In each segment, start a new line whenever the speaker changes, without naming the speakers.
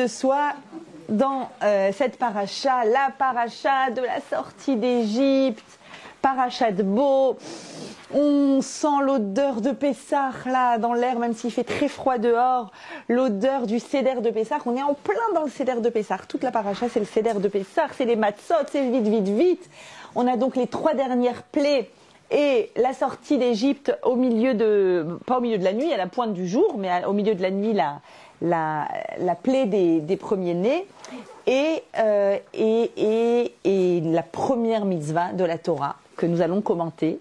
ce soit dans cette paracha, la paracha de la sortie d'Égypte, paracha de Bo. On sent l'odeur de Pessah là dans l'air, même s'il fait très froid dehors, l'odeur du Seder de Pessah. On est en plein dans le Seder de Pessah. Toute la paracha, c'est le Seder de Pessah, c'est les matzot, c'est vite, vite, vite. On a donc les 3 dernières plaies et la sortie d'Égypte au milieu de, pas au milieu de la nuit, à la pointe du jour, mais au milieu de la nuit, la plaie des premiers-nés et la première mitzvah de la Torah que nous allons commenter,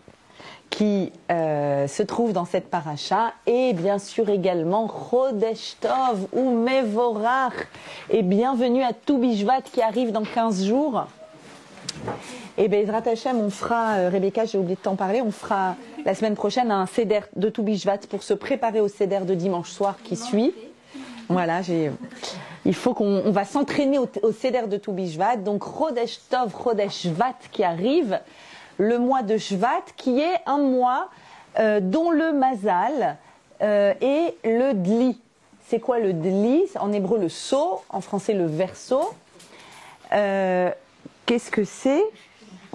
qui se trouve dans cette paracha, et bien sûr également Chodesh Tov ou Mevorach, et bienvenue à Tou Bishvat qui arrive dans 15 jours. Et Bezrat Hashem, on fera, Rebecca, j'ai oublié de t'en parler, on fera la semaine prochaine un Seder de Tou Bishvat pour se préparer au Seder de dimanche soir qui suit. Voilà, il faut qu'on va s'entraîner au Seder de Tou Bishvat, donc Chodesh Tov, Chodesh Shvat qui arrive, le mois de Shvat, qui est un mois dont le mazal est le dli. C'est quoi le dli? En hébreu le sceau, en français le verseau. Qu'est-ce que c'est?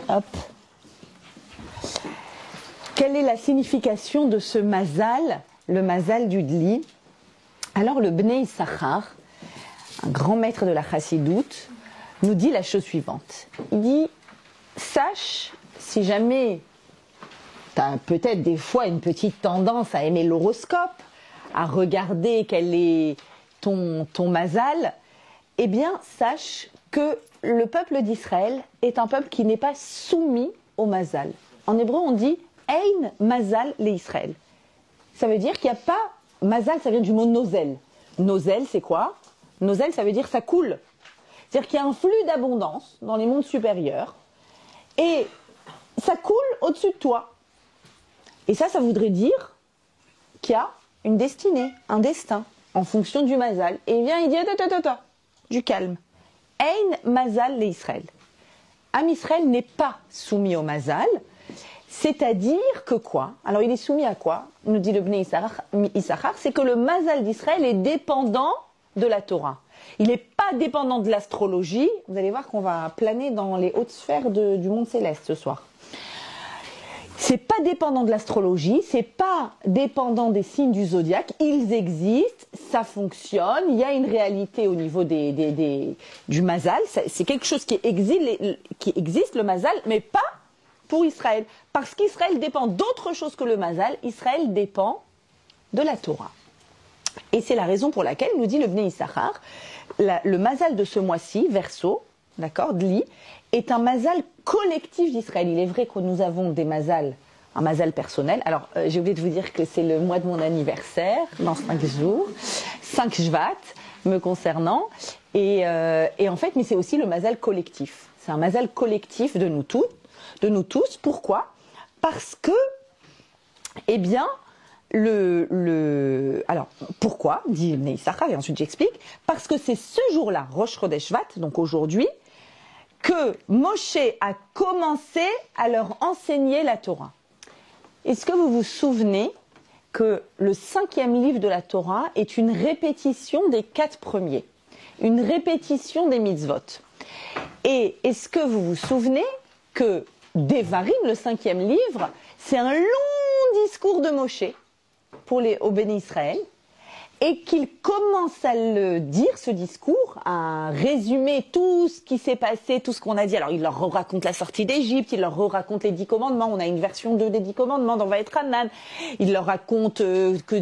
Hop. Quelle est la signification de ce mazal, le mazal du dli? Alors le Bnei Issachar, un grand maître de la chassidoute, nous dit la chose suivante. Il dit, sache, si jamais tu as peut-être des fois une petite tendance à aimer l'horoscope, à regarder quel est ton mazal, eh bien sache que le peuple d'Israël est un peuple qui n'est pas soumis au mazal. En hébreu on dit « Ein mazal le Israël ». Ça veut dire qu'il n'y a pas... Mazal, ça vient du mot nozel. Nozel, c'est quoi? Nozel, ça veut dire ça coule. C'est-à-dire qu'il y a un flux d'abondance dans les mondes supérieurs et ça coule au-dessus de toi. Et ça voudrait dire qu'il y a une destinée, un destin, en fonction du mazal. Et il vient, il dit, du calme. Ein mazal le Israël. Am Israël n'est pas soumis au mazal. C'est-à-dire que quoi? Alors il est soumis à quoi? Nous dit le Bnei Issachar, c'est que le mazal d'Israël est dépendant de la Torah. Il n'est pas dépendant de l'astrologie. Vous allez voir qu'on va planer dans les hautes sphères du monde céleste ce soir. C'est pas dépendant de l'astrologie, c'est pas dépendant des signes du zodiaque. Ils existent, ça fonctionne, il y a une réalité au niveau du mazal. C'est quelque chose qui existe, le mazal, mais pas pour Israël. Parce qu'Israël dépend d'autre chose que le mazal. Israël dépend de la Torah. Et c'est la raison pour laquelle, nous dit le Bnei Issachar, le mazal de ce mois-ci, verso, d'accord, Dli, est un mazal collectif d'Israël. Il est vrai que nous avons des mazals, un mazal personnel. Alors, j'ai oublié de vous dire que c'est le mois de mon anniversaire, dans 5 jours, 5 Shvat, me concernant. Et en fait, mais c'est aussi le mazal collectif. C'est un mazal collectif de nous tous. Pourquoi? Parce que, eh bien, alors, pourquoi, dit Bnei Issachar, et ensuite j'explique, parce que c'est ce jour-là, Rosh Chodesh Shvat, donc aujourd'hui, que Moshe a commencé à leur enseigner la Torah. Est-ce que vous vous souvenez que le 5e livre de la Torah est une répétition des 4 premiers, une répétition des mitzvot? Et est-ce que vous vous souvenez que Devarim, le 5e livre, c'est un long discours de Moshe au Béné Israël, et qu'il commence à le dire, ce discours, à résumer tout ce qui s'est passé, tout ce qu'on a dit. Alors, il leur raconte la sortie d'Égypte, il leur raconte les 10 commandements. On a une version 2 des 10 commandements dans Vaetranan. Il leur raconte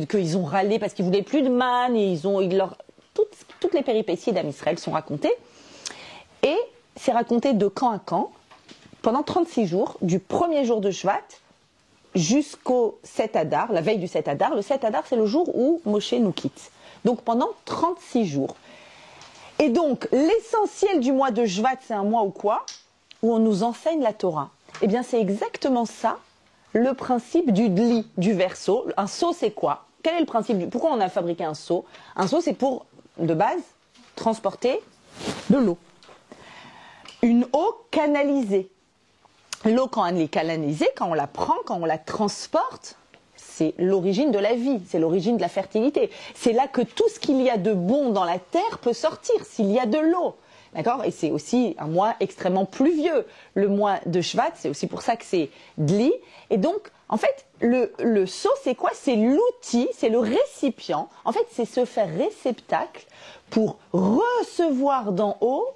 qu'ils ont râlé parce qu'ils voulaient plus de manne, et toutes les péripéties d'Am Israël sont racontées. Et c'est raconté de camp à camp, pendant 36 jours, du premier jour de Shvat jusqu'au 7 Adar, la veille du 7 Adar. Le 7 Adar, c'est le jour où Moshe nous quitte. Donc pendant 36 jours. Et donc, l'essentiel du mois de Shvat, c'est un mois où quoi? Où on nous enseigne la Torah. Eh bien, c'est exactement ça, le principe du dli, du verseau. Un seau, c'est quoi? Quel est le principe Pourquoi on a fabriqué un seau? Un seau, c'est pour, de base, transporter de l'eau. Une eau canalisée. L'eau, quand elle est canalisée, quand on la prend, quand on la transporte, c'est l'origine de la vie, c'est l'origine de la fertilité. C'est là que tout ce qu'il y a de bon dans la terre peut sortir, s'il y a de l'eau. D'accord ? Et c'est aussi un mois extrêmement pluvieux. Le mois de Shvat, c'est aussi pour ça que c'est Dli. Et donc, en fait, le seau, c'est quoi ? C'est l'outil, c'est le récipient. En fait, c'est se faire réceptacle pour recevoir d'en haut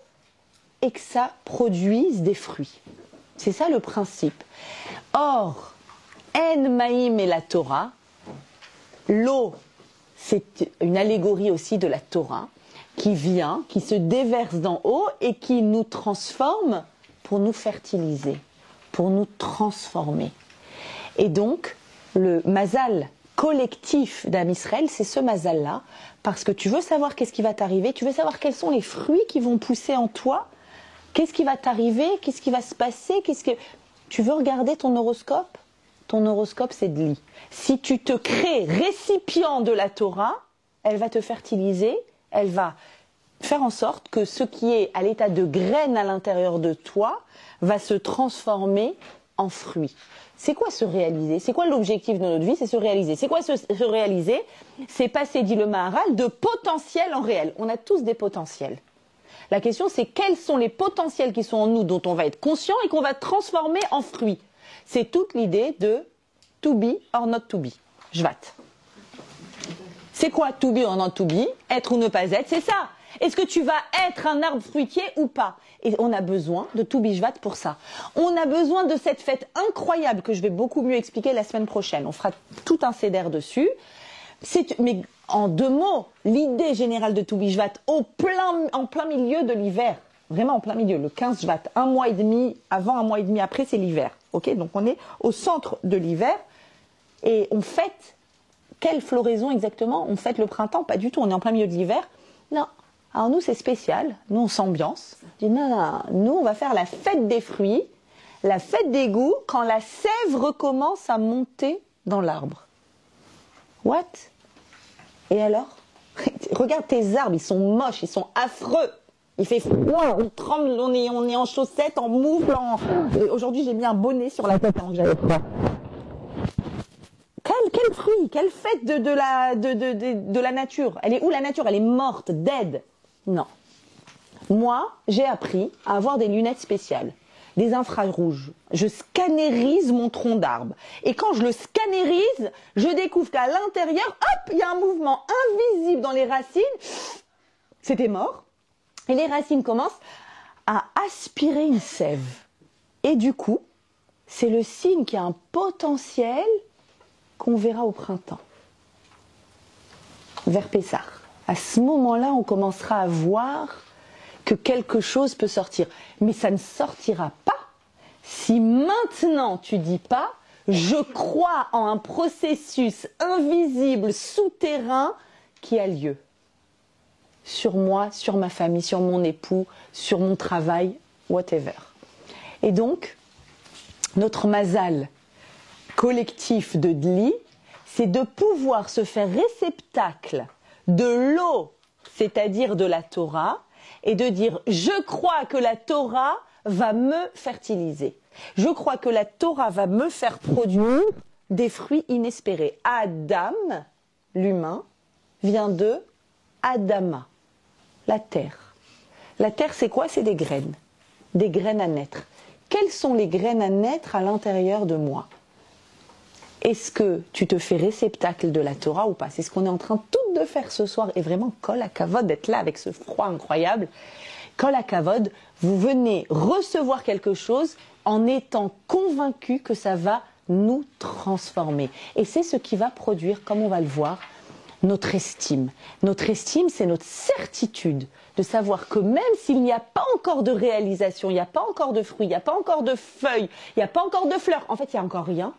et que ça produise des fruits. C'est ça le principe. Or, En Maïm et la Torah, l'eau, c'est une allégorie aussi de la Torah, qui vient, qui se déverse d'en haut et qui nous transforme pour nous fertiliser, pour nous transformer. Et donc, le mazal collectif d'Am Israël, c'est ce mazal-là, parce que tu veux savoir qu'est-ce qui va t'arriver, tu veux savoir quels sont les fruits qui vont pousser en toi, qu'est-ce qui va t'arriver, qu'est-ce qui va se passer, Tu veux regarder ton horoscope ? Ton horoscope, c'est Dli. Si tu te crées récipient de la Torah, elle va te fertiliser, elle va faire en sorte que ce qui est à l'état de graine à l'intérieur de toi va se transformer en fruit. C'est quoi se réaliser ? C'est quoi l'objectif de notre vie ? C'est se réaliser. C'est quoi se réaliser ? C'est passer, dit le Maharal, de potentiel en réel. On a tous des potentiels. La question, c'est quels sont les potentiels qui sont en nous, dont on va être conscient et qu'on va transformer en fruits. C'est toute l'idée de to be or not to be. Shvat. C'est quoi to be or not to be ? Être ou ne pas être, c'est ça. Est-ce que tu vas être un arbre fruitier ou pas ? Et on a besoin de to be Shvat pour ça. On a besoin de cette fête incroyable que je vais beaucoup mieux expliquer la semaine prochaine. On fera tout un CEDER dessus. Mais en 2 mots, l'idée générale de to be Shvat en plein milieu de l'hiver. Vraiment en plein milieu, le 15 Shvat, 1 mois et demi avant, 1 mois et demi après, c'est l'hiver. Ok, donc on est au centre de l'hiver et on fête. Quelle floraison exactement ? On fête le printemps ? Pas du tout, on est en plein milieu de l'hiver. Non. Alors nous, c'est spécial. Nous, on s'ambiance. On dit non, nous, on va faire la fête des fruits, la fête des goûts, quand la sève recommence à monter dans l'arbre. What ? Et alors ? Regarde tes arbres, ils sont moches, ils sont affreux. Il fait froid, on tremble, on est en chaussettes, en moufle. Aujourd'hui, j'ai mis un bonnet sur la tête avant que j'avais froid. Quel fruit, quelle fête de la nature. Elle est où la nature ? Elle est morte, dead. Non. Moi, j'ai appris à avoir des lunettes spéciales, des infrarouges. Je scannérise mon tronc d'arbre. Et quand je le scannérise, je découvre qu'à l'intérieur, hop, il y a un mouvement invisible dans les racines. C'était mort. Et les racines commencent à aspirer une sève. Et du coup, c'est le signe qu'il y a un potentiel qu'on verra au printemps, vers Pessah. À ce moment-là, on commencera à voir que quelque chose peut sortir. Mais ça ne sortira pas si maintenant tu dis pas « je crois en un processus invisible, souterrain qui a lieu ». Sur moi, sur ma famille, sur mon époux, sur mon travail, whatever. Et donc, notre mazal collectif de Dli, c'est de pouvoir se faire réceptacle de l'eau, c'est-à-dire de la Torah, et de dire « je crois que la Torah va me fertiliser. Je crois que la Torah va me faire produire des fruits inespérés. » Adam, l'humain, vient de Adama, la terre. La terre, c'est quoi ? C'est des graines à naître. Quelles sont les graines à naître à l'intérieur de moi ? Est-ce que tu te fais réceptacle de la Torah ou pas ? C'est ce qu'on est en train toutes de faire ce soir. Et vraiment, kol hakavod d'être là avec ce froid incroyable. Kol hakavod, vous venez recevoir quelque chose en étant convaincu que ça va nous transformer. Et c'est ce qui va produire, comme on va le voir, notre estime. Notre estime, c'est notre certitude de savoir que même s'il n'y a pas encore de réalisation, il n'y a pas encore de fruits, il n'y a pas encore de feuilles, il n'y a pas encore de fleurs, en fait, il n'y a encore rien.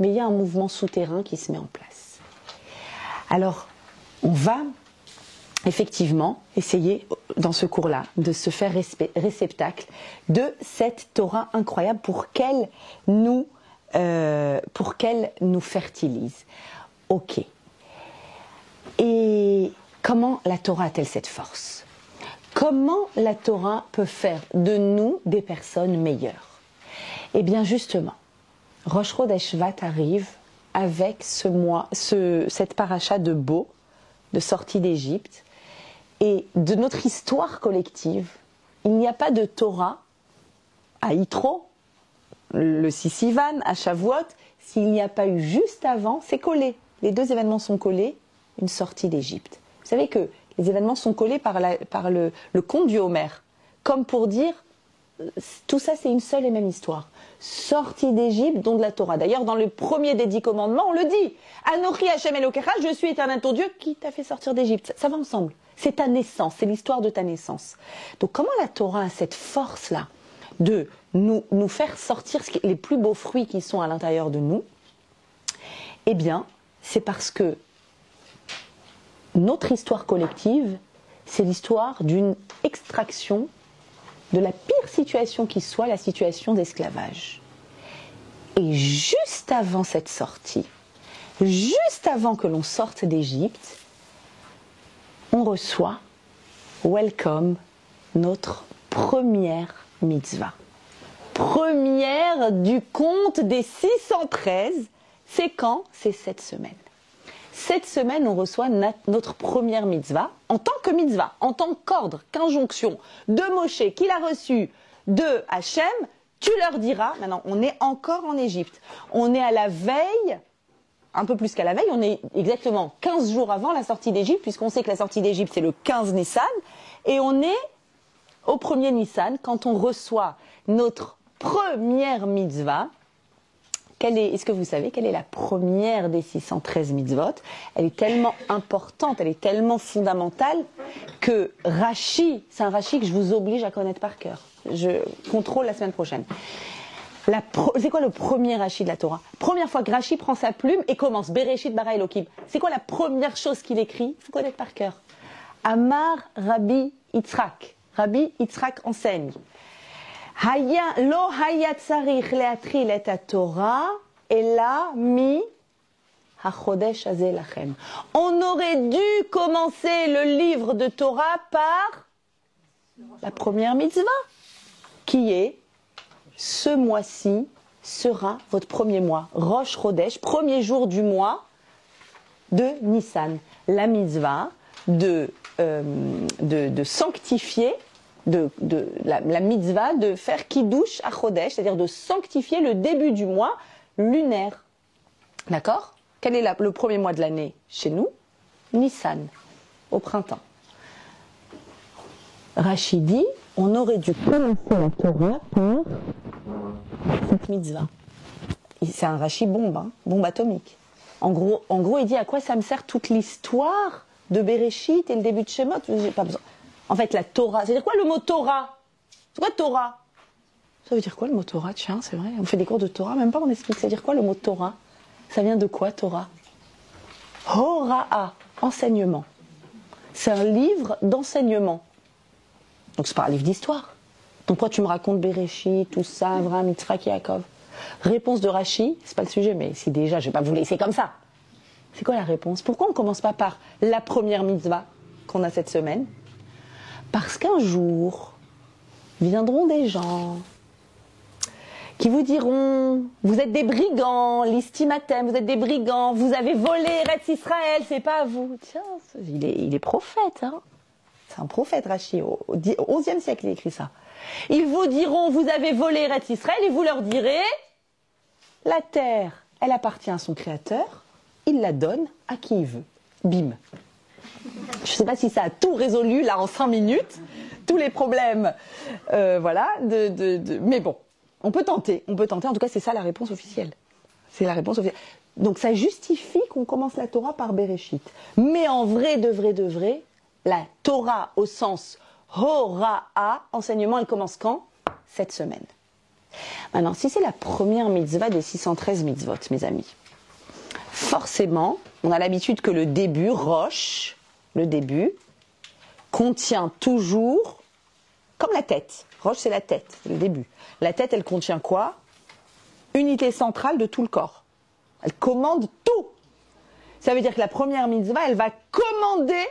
Mais il y a un mouvement souterrain qui se met en place. Alors, on va effectivement essayer, dans ce cours-là, de se faire réceptacle de cette Torah incroyable pour qu'elle nous fertilise. Ok. Et comment la Torah a-t-elle cette force ? Comment la Torah peut faire de nous des personnes meilleures ? Eh bien justement, Rosh Chodesh Shvat arrive avec cette paracha de Bo, de sortie d'Égypte, et de notre histoire collective. Il n'y a pas de Torah à Yitro, le 6 Sivan, à Shavuot, s'il n'y a pas eu juste avant, c'est collé. Les deux événements sont collés, une sortie d'Égypte. Vous savez que les événements sont collés par le conte du Homère, comme pour dire, tout ça c'est une seule et même histoire. Sortie d'Égypte, don de la Torah. D'ailleurs, dans le premier des 10 commandements, on le dit. Anochi Hashem Elokecha, je suis éternel ton Dieu qui t'a fait sortir d'Égypte. Ça va ensemble. C'est ta naissance, c'est l'histoire de ta naissance. Donc comment la Torah a cette force-là de nous faire sortir les plus beaux fruits qui sont à l'intérieur de nous? Eh bien, c'est parce que notre histoire collective, c'est l'histoire d'une extraction de la pire situation qui soit, la situation d'esclavage. Et juste avant cette sortie, juste avant que l'on sorte d'Égypte, on reçoit, welcome, notre première mitzvah. Première du compte des 613, c'est quand? C'est cette semaine. Cette semaine, on reçoit notre première mitzvah, en tant que mitzvah, en tant qu'ordre, qu'injonction de Moshe, qu'il a reçu de Hachem. Tu leur diras, maintenant on est encore en Égypte, on est à la veille, un peu plus qu'à la veille, on est exactement 15 jours avant la sortie d'Égypte, puisqu'on sait que la sortie d'Égypte c'est le 15 Nissan, et on est au 1er Nissan quand on reçoit notre première mitzvah. Est-ce que vous savez quelle est la première des 613 mitzvot? Elle est tellement importante, elle est tellement fondamentale que Rashi, c'est un Rashi que je vous oblige à connaître par cœur. Je contrôle la semaine prochaine. C'est quoi le premier Rashi de la Torah? Première fois que Rashi prend sa plume et commence Bereshit bara Elokim. C'est quoi la première chose qu'il écrit? Il faut connaître par cœur. Amar Rabbi Yitzhak. Rabbi Yitzhak enseigne. Lo haya tzarich leatril et Torah ela mi hachodesh hazeh lachem. On aurait dû commencer le livre de Torah par la première mitzvah, qui est ce mois-ci sera votre premier mois, Rosh Chodesh, premier jour du mois de Nissan. La mitzvah de sanctifier. La mitzvah de faire kiddush à Chodesh, c'est-à-dire de sanctifier le début du mois lunaire. D'accord? Quel est le premier mois de l'année chez nous? Nissan, au printemps. Rashi dit, on aurait dû commencer la Torah par cette mitzvah. C'est un Rashi bombe, hein, bombe atomique. En gros, il dit à quoi ça me sert toute l'histoire de Bereshit et le début de Shemot? J'ai pas besoin. En fait, la Torah, c'est-à-dire quoi le mot Torah? C'est quoi Torah? Ça veut dire quoi le mot Torah? Tiens, c'est vrai, on fait des cours de Torah, même pas on explique. Ça veut dire quoi le mot Torah? Ça vient de quoi Torah? Hora'a, enseignement. C'est un livre d'enseignement. Donc c'est pas un livre d'histoire. Donc pourquoi tu me racontes Bereshit, tout ça, Avraham, Yitzhak, Yaakov? Réponse de Rashi, c'est pas le sujet, mais si déjà, je vais pas vous laisser comme ça. C'est quoi la réponse? Pourquoi on commence pas par la première mitzvah qu'on a cette semaine? Parce qu'un jour, viendront des gens qui vous diront, vous êtes des brigands, l'istimatem, vous êtes des brigands, vous avez volé Eretz Israël, c'est pas à vous. Tiens, il est prophète, hein. C'est un prophète, Rashi, au XIe siècle, il écrit ça. Ils vous diront, vous avez volé Eretz Israël, et vous leur direz, la terre, elle appartient à son créateur, il la donne à qui il veut. Bim. Je ne sais pas si ça a tout résolu, là, en 5 minutes, tous les problèmes, voilà, mais bon, on peut tenter, en tout cas, c'est ça la réponse officielle. C'est la réponse officielle. Donc ça justifie qu'on commence la Torah par Bereshit. Mais en vrai, de vrai, la Torah au sens Hora'a, enseignement, elle commence quand? Cette semaine. Maintenant, si c'est la première mitzvah des 613 mitzvot, mes amis, forcément, on a l'habitude que le début, Rosh, le début, contient toujours, comme la tête. Rosh, c'est la tête, c'est le début. La tête, elle contient quoi? Unité centrale de tout le corps. Elle commande tout. Ça veut dire que la première mitzvah, elle va commander,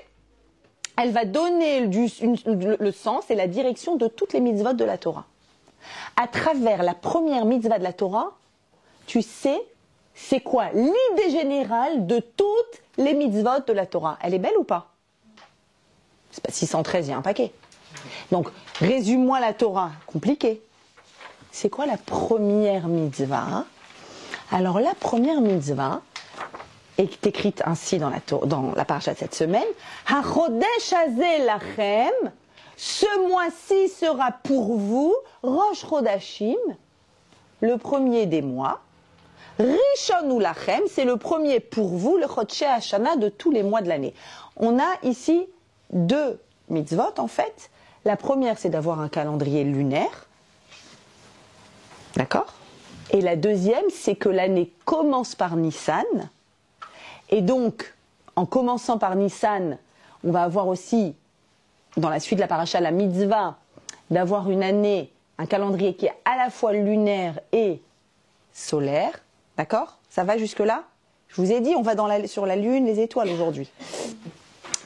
elle va donner le sens et la direction de toutes les mitzvot de la Torah. À travers la première mitzvah de la Torah, tu sais c'est quoi l'idée générale de toutes les mitzvot de la Torah? Elle est belle ou pas? C'est pas 613, il y a un paquet. Donc, résume-moi la Torah. Compliqué. C'est quoi la première mitzvah? Alors, la première mitzvah est écrite ainsi dans la paracha de cette semaine. Ha-chodesh hazeh lachem, ce mois-ci sera pour vous, Rosh Chodashim, le premier des mois. Rishon lachem, c'est le premier pour vous, le Chodshei Hashana de tous les mois de l'année. On a ici deux mitzvot en fait. La première, c'est d'avoir un calendrier lunaire. D'accord? Et la deuxième, c'est que l'année commence par Nissan. Et donc, en commençant par Nissan, on va avoir aussi, dans la suite de la paracha, la mitzvah d'avoir une année, un calendrier qui est à la fois lunaire et solaire. D'accord? Ça va jusque-là? Je vous ai dit, on va sur la lune, les étoiles aujourd'hui.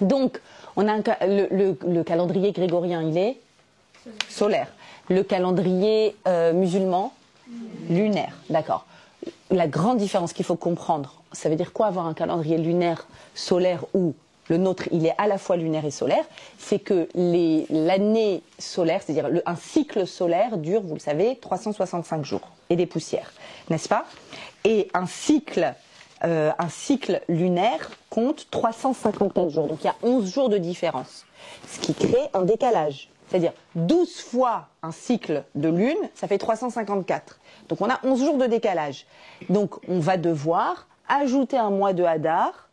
Donc, on a le calendrier grégorien, il est solaire. Le calendrier musulman, lunaire. D'accord. La grande différence qu'il faut comprendre, ça veut dire quoi avoir un calendrier lunaire, solaire ou le nôtre, il est à la fois lunaire et solaire, c'est que l'année solaire, c'est-à-dire un cycle solaire dure, vous le savez, 365 jours et des poussières, n'est-ce pas? Et un cycle lunaire compte 354 jours. Donc il y a 11 jours de différence, ce qui crée un décalage. C'est-à-dire 12 fois un cycle de lune, ça fait 354. Donc on a 11 jours de décalage. Donc on va devoir ajouter un mois de Hadar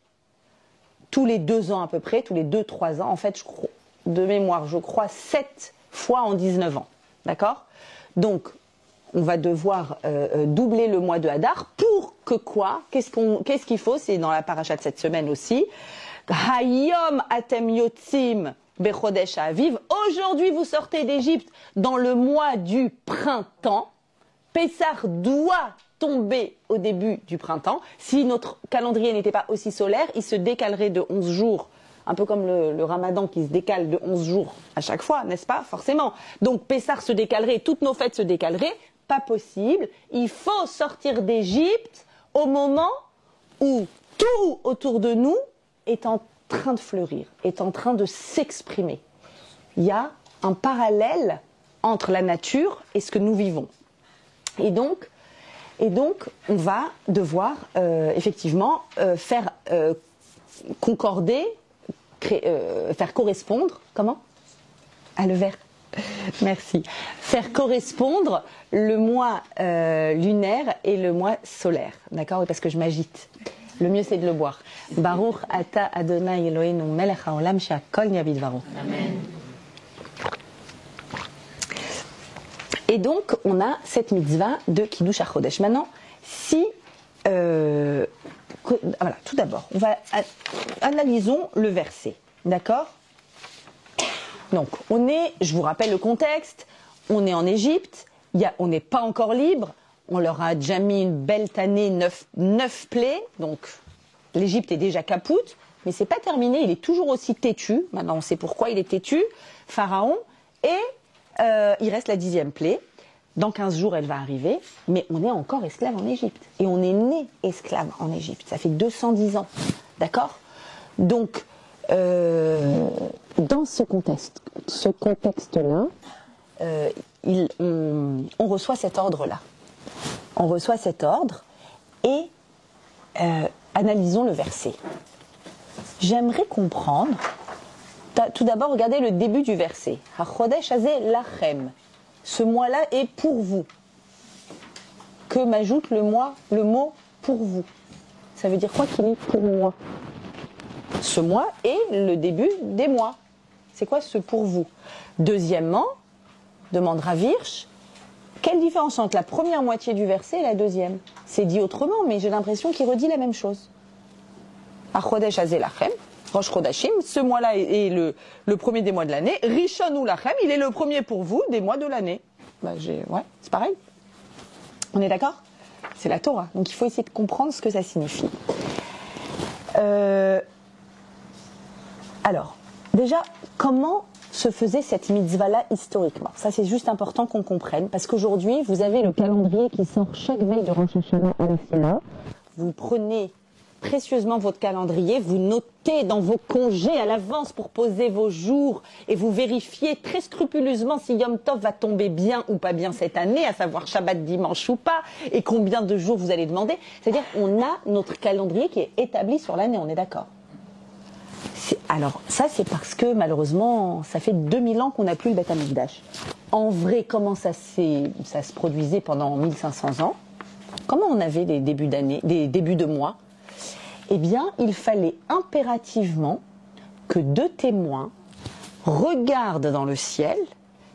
tous les 2 ans à peu près, tous les 2-3 ans. En fait, de mémoire, je crois 7 fois en 19 ans. D'accord? Donc on va devoir doubler le mois de Hadar pour que quoi? Qu'est-ce qu'il faut? C'est dans la paracha de cette semaine aussi. Hayom atem yotzim bechodesh ha'aviv. Aujourd'hui, vous sortez d'Égypte dans le mois du printemps. Pessah doit tomber au début du printemps. Si notre calendrier n'était pas aussi solaire, il se décalerait de 11 jours. Un peu comme le ramadan qui se décale de 11 jours à chaque fois, n'est-ce pas? Forcément. Donc Pessah se décalerait, toutes nos fêtes se décaleraient. Pas possible. Il faut sortir d'Égypte au moment où tout autour de nous est en train de fleurir, est en train de s'exprimer. Il y a un parallèle entre la nature et ce que nous vivons. Et donc on va devoir effectivement faire concorder, faire correspondre, comment? Ah, le vert. Merci. Faire correspondre le mois lunaire et le mois solaire. D'accord? Oui, parce que je m'agite. Le mieux, c'est de le boire. Baruch ata Adonai Eloheinu melech haolam she'akol nהיה bidvaro. Amen. Et donc, on a cette mitzvah de Kiddush HaChodesh. Maintenant, voilà, tout d'abord, analysons le verset. D'accord? Donc, je vous rappelle le contexte, on est en Égypte, on n'est pas encore libre, on leur a déjà mis une belle tannée, 9 plaies, donc l'Égypte est déjà capoute, mais c'est pas terminé, il est toujours aussi têtu, maintenant on sait pourquoi il est têtu, Pharaon, et il reste la 10e plaie, dans 15 jours elle va arriver, mais on est encore esclave en Égypte, et on est né esclave en Égypte, ça fait 210 ans, d'accord? Donc, dans ce contexte-là, on reçoit cet ordre-là. On reçoit cet ordre et analysons le verset. J'aimerais comprendre. Tout d'abord, regardez le début du verset. Ha-chodesh hazeh lachem. Ce mois-là est pour vous. Que m'ajoute le mot pour vous? Ça veut dire quoi qu'il est pour moi? Ce mois est le début des mois. C'est quoi ce pour vous? Deuxièmement, demande Rav Hirsch, quelle différence entre la première moitié du verset et la deuxième? C'est dit autrement, mais j'ai l'impression qu'il redit la même chose. Ha-chodesh hazeh lachem, Rosh Chodashim, ce mois-là est le premier des mois de l'année. Rishon lachem, il est le premier pour vous des mois de l'année. Ouais, c'est pareil. On est d'accord? C'est la Torah, donc il faut essayer de comprendre ce que ça signifie. Alors, déjà, comment se faisait cette mitzvah-là historiquement? Ça, c'est juste important qu'on comprenne, parce qu'aujourd'hui, vous avez le calendrier qui sort chaque veille de Rosh Hashanah à la Sina. vous prenez précieusement votre calendrier, vous notez dans vos congés à l'avance pour poser vos jours et vous vérifiez très scrupuleusement si Yom Tov va tomber bien ou pas bien cette année, à savoir Shabbat, dimanche ou pas, et combien de jours vous allez demander. C'est-à-dire on a notre calendrier qui est établi sur l'année, on est d'accord. Alors ça c'est parce que malheureusement ça fait 2000 ans qu'on n'a plus le Beth Amikdash. En vrai, comment ça se produisait pendant 1500 ans? Comment on avait des débuts d'année, des débuts de mois? Eh bien, il fallait impérativement que 2 témoins regardent dans le ciel,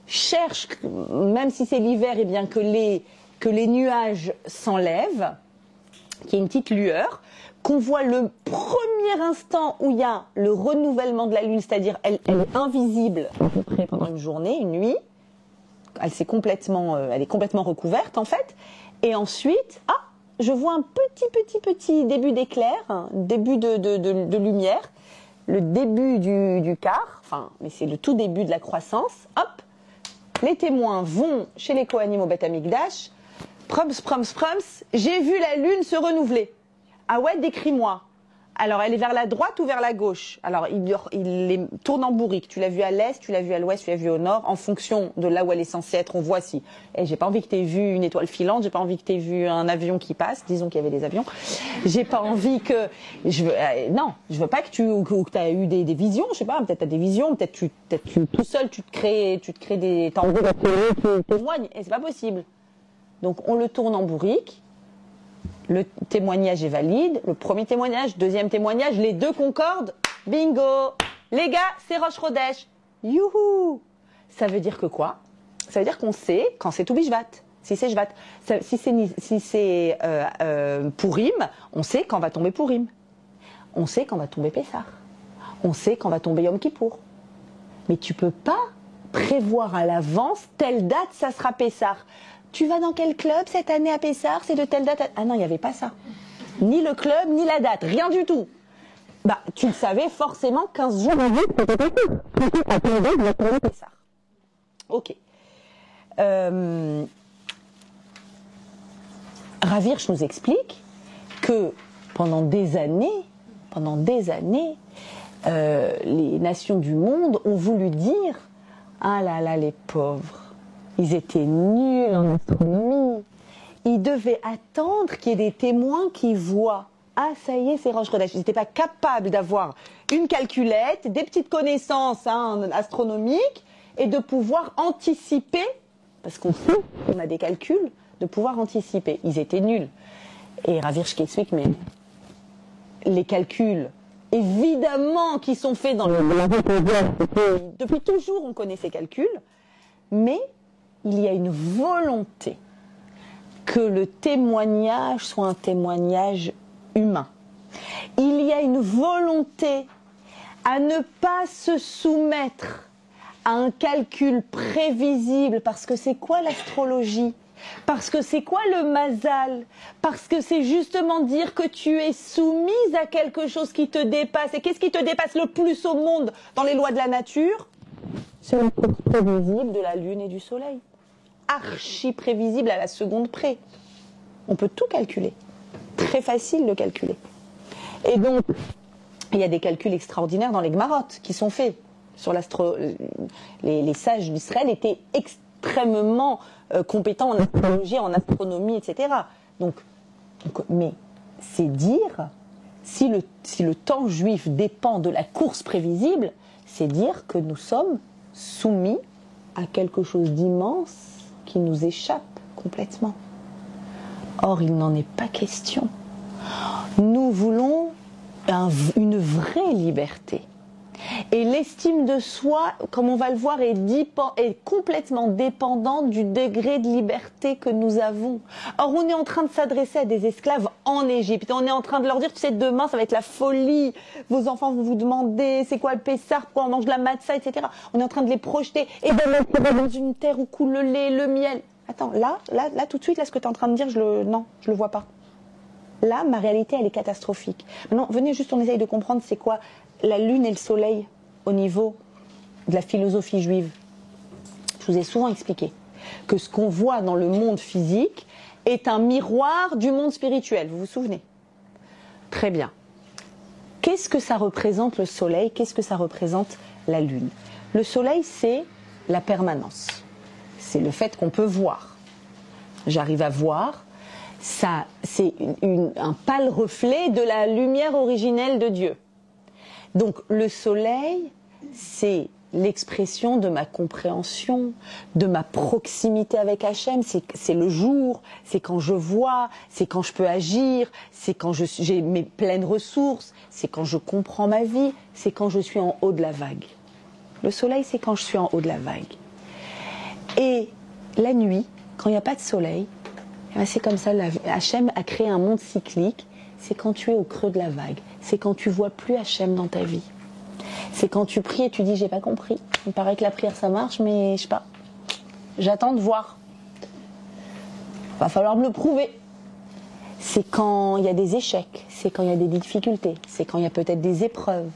cherchent, même si c'est l'hiver, eh bien que les nuages s'enlèvent, qu'il y ait une petite lueur, qu'on voit le premier instant où il y a le renouvellement de la lune, c'est-à-dire elle est invisible à peu près pendant une journée, une nuit, elle est complètement recouverte en fait, et ensuite, je vois un petit début d'éclair, un début de lumière, le début du quart, mais c'est le tout début de la croissance. Hop, les témoins vont chez les Kohanim au Beth Amikdash, prums, j'ai vu la lune se renouveler. Ah ouais, décris-moi. Alors, elle est vers la droite ou vers la gauche? Alors, il les tourne en bourrique. Tu l'as vu à l'est, tu l'as vu à l'ouest, tu l'as vu au nord. En fonction de là où elle est censée être, on voit si. J'ai pas envie que tu aies vu une étoile filante, j'ai pas envie que tu aies vu un avion qui passe. Disons qu'il y avait des avions. J'ai pas envie que. Non, je veux pas que tu as eu des visions, je sais pas, peut-être tu as des visions, peut-être tu tout seul, tu te crées des. T'as envie de témoigner, et c'est pas possible. Donc, on le tourne en bourrique. Le témoignage est valide, le premier témoignage, deuxième témoignage, les deux concordent, bingo. Les gars, c'est Rosh Chodesh. Youhou. Ça veut dire que quoi? Ça veut dire qu'on sait quand c'est Tou Bishvat. Si c'est Shvat. Si c'est Purim, on sait quand va tomber Purim. On sait quand va tomber Pessah. On sait quand va tomber Yom Kippour. Mais tu peux pas prévoir à l'avance, telle date, ça sera Pessah. Tu vas dans quel club cette année à Pessah? C'est de telle date Ah non, il n'y avait pas ça. Ni le club, ni la date, rien du tout. Bah, tu le savais forcément 15 jours avant que c'était possible. À telle date, il va tomber Pessah. Ok. Rav Hirsch nous explique que pendant des années, les nations du monde ont voulu dire « Ah là là, les pauvres ». Ils étaient nuls en astronomie. Ils devaient attendre qu'il y ait des témoins qui voient. Ah, ça y est, c'est Rosh Chodesh. Ils n'étaient pas capables d'avoir une calculette, des petites connaissances astronomiques et de pouvoir anticiper, parce qu'on sait qu'on a des calculs, de pouvoir anticiper. Ils étaient nuls. Et Rav Hirsch qui explique, mais les calculs, évidemment, qui sont faits dans le... Depuis toujours, on connaît ces calculs, mais il y a une volonté que le témoignage soit un témoignage humain. Il y a une volonté à ne pas se soumettre à un calcul prévisible, parce que c'est quoi l'astrologie? Parce que c'est quoi le mazal? Parce que c'est justement dire que tu es soumise à quelque chose qui te dépasse. Et qu'est-ce qui te dépasse le plus au monde dans les lois de la nature? C'est la course prévisible de la lune et du soleil. Archi prévisible à la seconde près. On peut tout calculer. Très facile de calculer. Et donc, il y a des calculs extraordinaires dans les Gmarot qui sont faits sur les sages d'Israël étaient extrêmement compétents en astrologie, en astronomie, etc. Mais c'est dire, si le temps juif dépend de la course prévisible, c'est dire que nous sommes soumis à quelque chose d'immense qui nous échappe complètement. Or, il n'en est pas question. Nous voulons une vraie liberté. Et l'estime de soi, comme on va le voir, est complètement dépendante du degré de liberté que nous avons. Or, on est en train de s'adresser à des esclaves en Égypte. On est en train de leur dire, tu sais, demain, ça va être la folie. Vos enfants vont vous demander, c'est quoi le Pessah, pourquoi on mange de la matzah, etc. On est en train de les projeter et de les dans une terre où coule le lait, le miel. Attends, là, tout de suite, là, ce que tu es en train de dire, non, je le vois pas. Là, ma réalité, elle est catastrophique. Maintenant, venez juste, on essaye de comprendre c'est quoi la lune et le soleil au niveau de la philosophie juive. Je vous ai souvent expliqué que ce qu'on voit dans le monde physique est un miroir du monde spirituel. Vous vous souvenez? Très bien. Qu'est-ce que ça représente le soleil? Qu'est-ce que ça représente la lune? Le soleil, c'est la permanence. C'est le fait qu'on peut voir. J'arrive à voir. Ça, c'est un pâle reflet de la lumière originelle de Dieu. Donc le soleil, c'est l'expression de ma compréhension, de ma proximité avec Hachem, c'est le jour, c'est quand je vois, c'est quand je peux agir, c'est quand j'ai mes pleines ressources, c'est quand je comprends ma vie, c'est quand je suis en haut de la vague. Le soleil, c'est quand je suis en haut de la vague. Et la nuit, quand il n'y a pas de soleil, c'est comme ça, Hachem a créé un monde cyclique, c'est quand tu es au creux de la vague, c'est quand tu vois plus Hachem dans ta vie. C'est quand tu pries et tu dis j'ai pas compris. Il me paraît que la prière ça marche, mais je sais pas. J'attends de voir. Va falloir me le prouver. C'est quand il y a des échecs, c'est quand il y a des difficultés, c'est quand il y a peut-être des épreuves.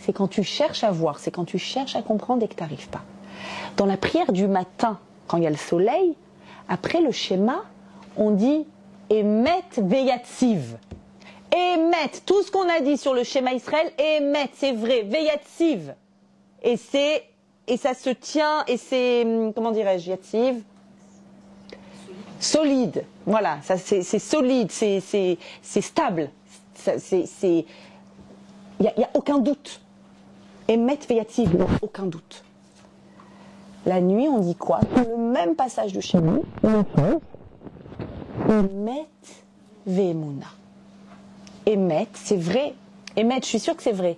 C'est quand tu cherches à voir, c'est quand tu cherches à comprendre et que tu n'arrives pas. Dans la prière du matin, quand il y a le soleil, après le schéma, on dit Emet Veyatsiv. Emet, tout ce qu'on a dit sur le schéma Israël, Emet, c'est vrai, Veyatsiv. Et ça se tient, et c'est, comment dirais-je, Yatsiv? Solide. Voilà, ça c'est solide, c'est stable. Il n'y a aucun doute. Emet Veyatsiv, non, aucun doute. La nuit, on dit quoi? Le même passage du schéma. Emet Ve'emuna. Emet, c'est vrai. Emet, je suis sûre que c'est vrai.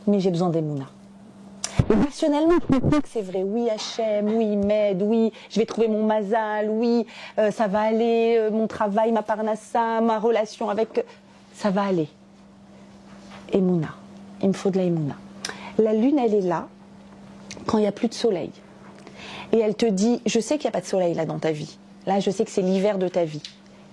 Mais j'ai besoin d'Emouna. Rationnellement, je comprends que c'est vrai. Oui, Hachem, oui, il m'aide, oui, je vais trouver mon mazal, oui, ça va aller, mon travail, ma parnassa, ma relation avec... Ça va aller. Emouna. Il me faut de la Emouna. La lune, elle est là quand il n'y a plus de soleil. Et elle te dit, je sais qu'il n'y a pas de soleil là dans ta vie. Là, je sais que c'est l'hiver de ta vie.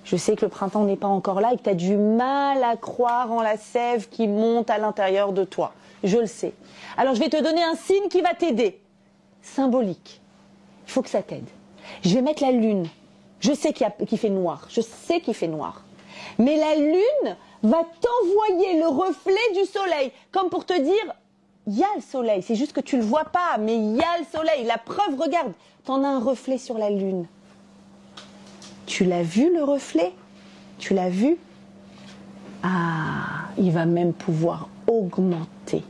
Je sais que le printemps n'est pas encore là et que tu as du mal à croire en la sève qui monte à l'intérieur de toi. Je le sais. Alors je vais te donner un signe qui va t'aider. Symbolique. Il faut que ça t'aide. Je vais mettre la lune. Je sais qu'il fait noir. Je sais qu'il fait noir. Mais la lune va t'envoyer le reflet du soleil. Comme pour te dire, il y a le soleil. C'est juste que tu ne le vois pas, mais il y a le soleil. La preuve, regarde, tu en as un reflet sur la lune. Tu l'as vu le reflet? Tu l'as vu? Ah, il va même pouvoir augmenter.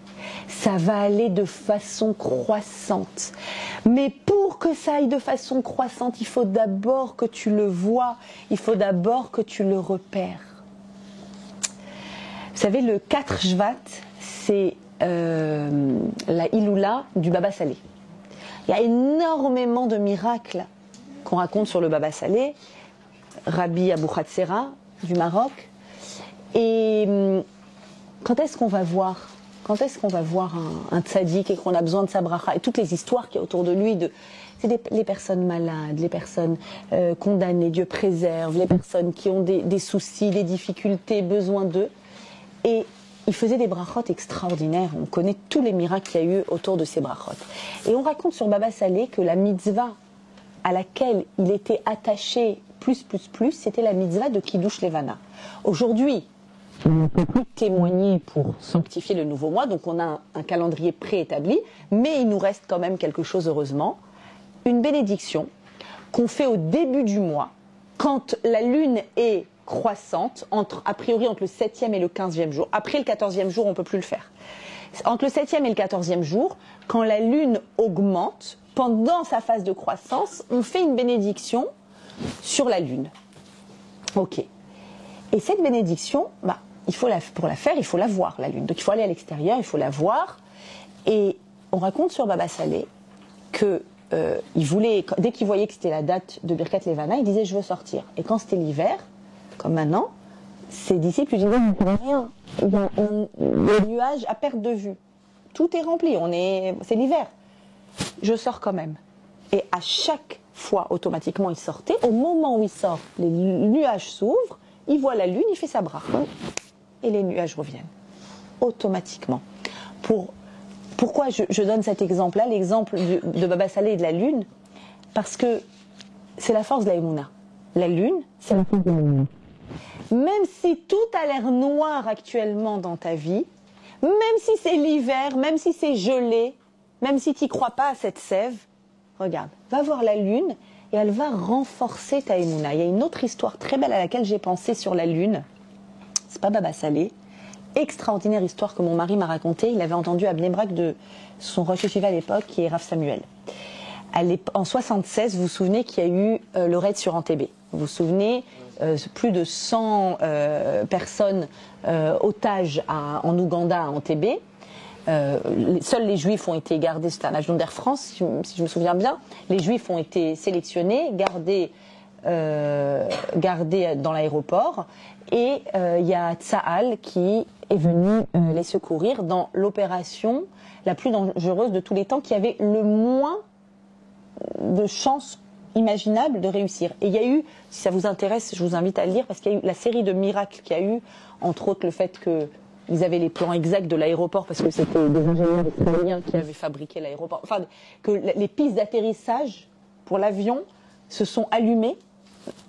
Ça va aller de façon croissante. Mais pour que ça aille de façon croissante, il faut d'abord que tu le vois. Il faut d'abord que tu le repères. Vous savez, le 4 Shvat, c'est la Iloula du Baba Salé. Il y a énormément de miracles qu'on raconte sur le Baba Salé. Rabbi Abou Khatsera du Maroc. Et quand est-ce qu'on va voir un tzaddik et qu'on a besoin de sa bracha et toutes les histoires qu'il y a autour de lui, c'est les personnes malades, les personnes condamnées, Dieu préserve, les personnes qui ont des soucis, des difficultés, besoin d'eux. Et il faisait des brachot extraordinaires. On connaît tous les miracles qu'il y a eu autour de ces brachot. Et on raconte sur Baba Salé que la mitzvah à laquelle il était attaché c'était la mitzvah de Kiddush Levana. Aujourd'hui, on ne peut plus témoigner pour sanctifier le nouveau mois, donc on a un calendrier préétabli, mais il nous reste quand même quelque chose, heureusement, une bénédiction qu'on fait au début du mois, quand la lune est croissante, a priori entre le 7e et le 15e jour. Après le 14e jour, on ne peut plus le faire. Entre le 7e et le 14e jour, quand la lune augmente, pendant sa phase de croissance, on fait une bénédiction sur la lune. Ok. Et cette bénédiction, pour la faire, il faut la voir, la lune. Donc il faut aller à l'extérieur, il faut la voir. Et on raconte sur Baba Salé que dès qu'il voyait que c'était la date de Birkat Levana, il disait je veux sortir. Et quand c'était l'hiver, comme maintenant, ses disciples lui disaient il ne rien. Il y a le nuage à perte de vue. Tout est rempli, c'est l'hiver. Je sors quand même. Et à chaque fois, automatiquement, il sortait. Au moment où il sort, les nuages s'ouvrent, il voit la lune, il fait sa bracha. Et les nuages reviennent. Automatiquement. Pourquoi je donne cet exemple-là, l'exemple de Baba Salé et de la lune? Parce que c'est la force de la Emouna. La lune, c'est la force de la Emouna. même si tout a l'air noir actuellement dans ta vie, même si c'est l'hiver, même si c'est gelé, même si tu n'y crois pas à cette sève, regarde, va voir la lune et elle va renforcer ta émouna. Il y a une autre histoire très belle à laquelle j'ai pensé sur la lune. C'est pas Baba Salé. Extraordinaire histoire que mon mari m'a racontée. Il avait entendu à Bnei Brak de son Rosh Yeshiva à l'époque, qui est Rav Samuel. En 76, vous vous souvenez qu'il y a eu le raid sur Entebbe. Vous vous souvenez, plus de 100 personnes otages en Ouganda, à Entebbe. Seuls les Juifs ont été gardés, c'était un avion d'Air France, si je me souviens bien. Les Juifs ont été sélectionnés, gardés dans l'aéroport. Et il y a Tsahal qui est venu les secourir dans l'opération la plus dangereuse de tous les temps, qui avait le moins de chances imaginables de réussir. Et il y a eu, si ça vous intéresse, je vous invite à le lire, parce qu'il y a eu la série de miracles qu'il y a eu, entre autres le fait qu'ils avaient les plans exacts de l'aéroport, parce que c'était des ingénieurs israéliens qui avaient fabriqué l'aéroport, enfin, que les pistes d'atterrissage pour l'avion se sont allumées.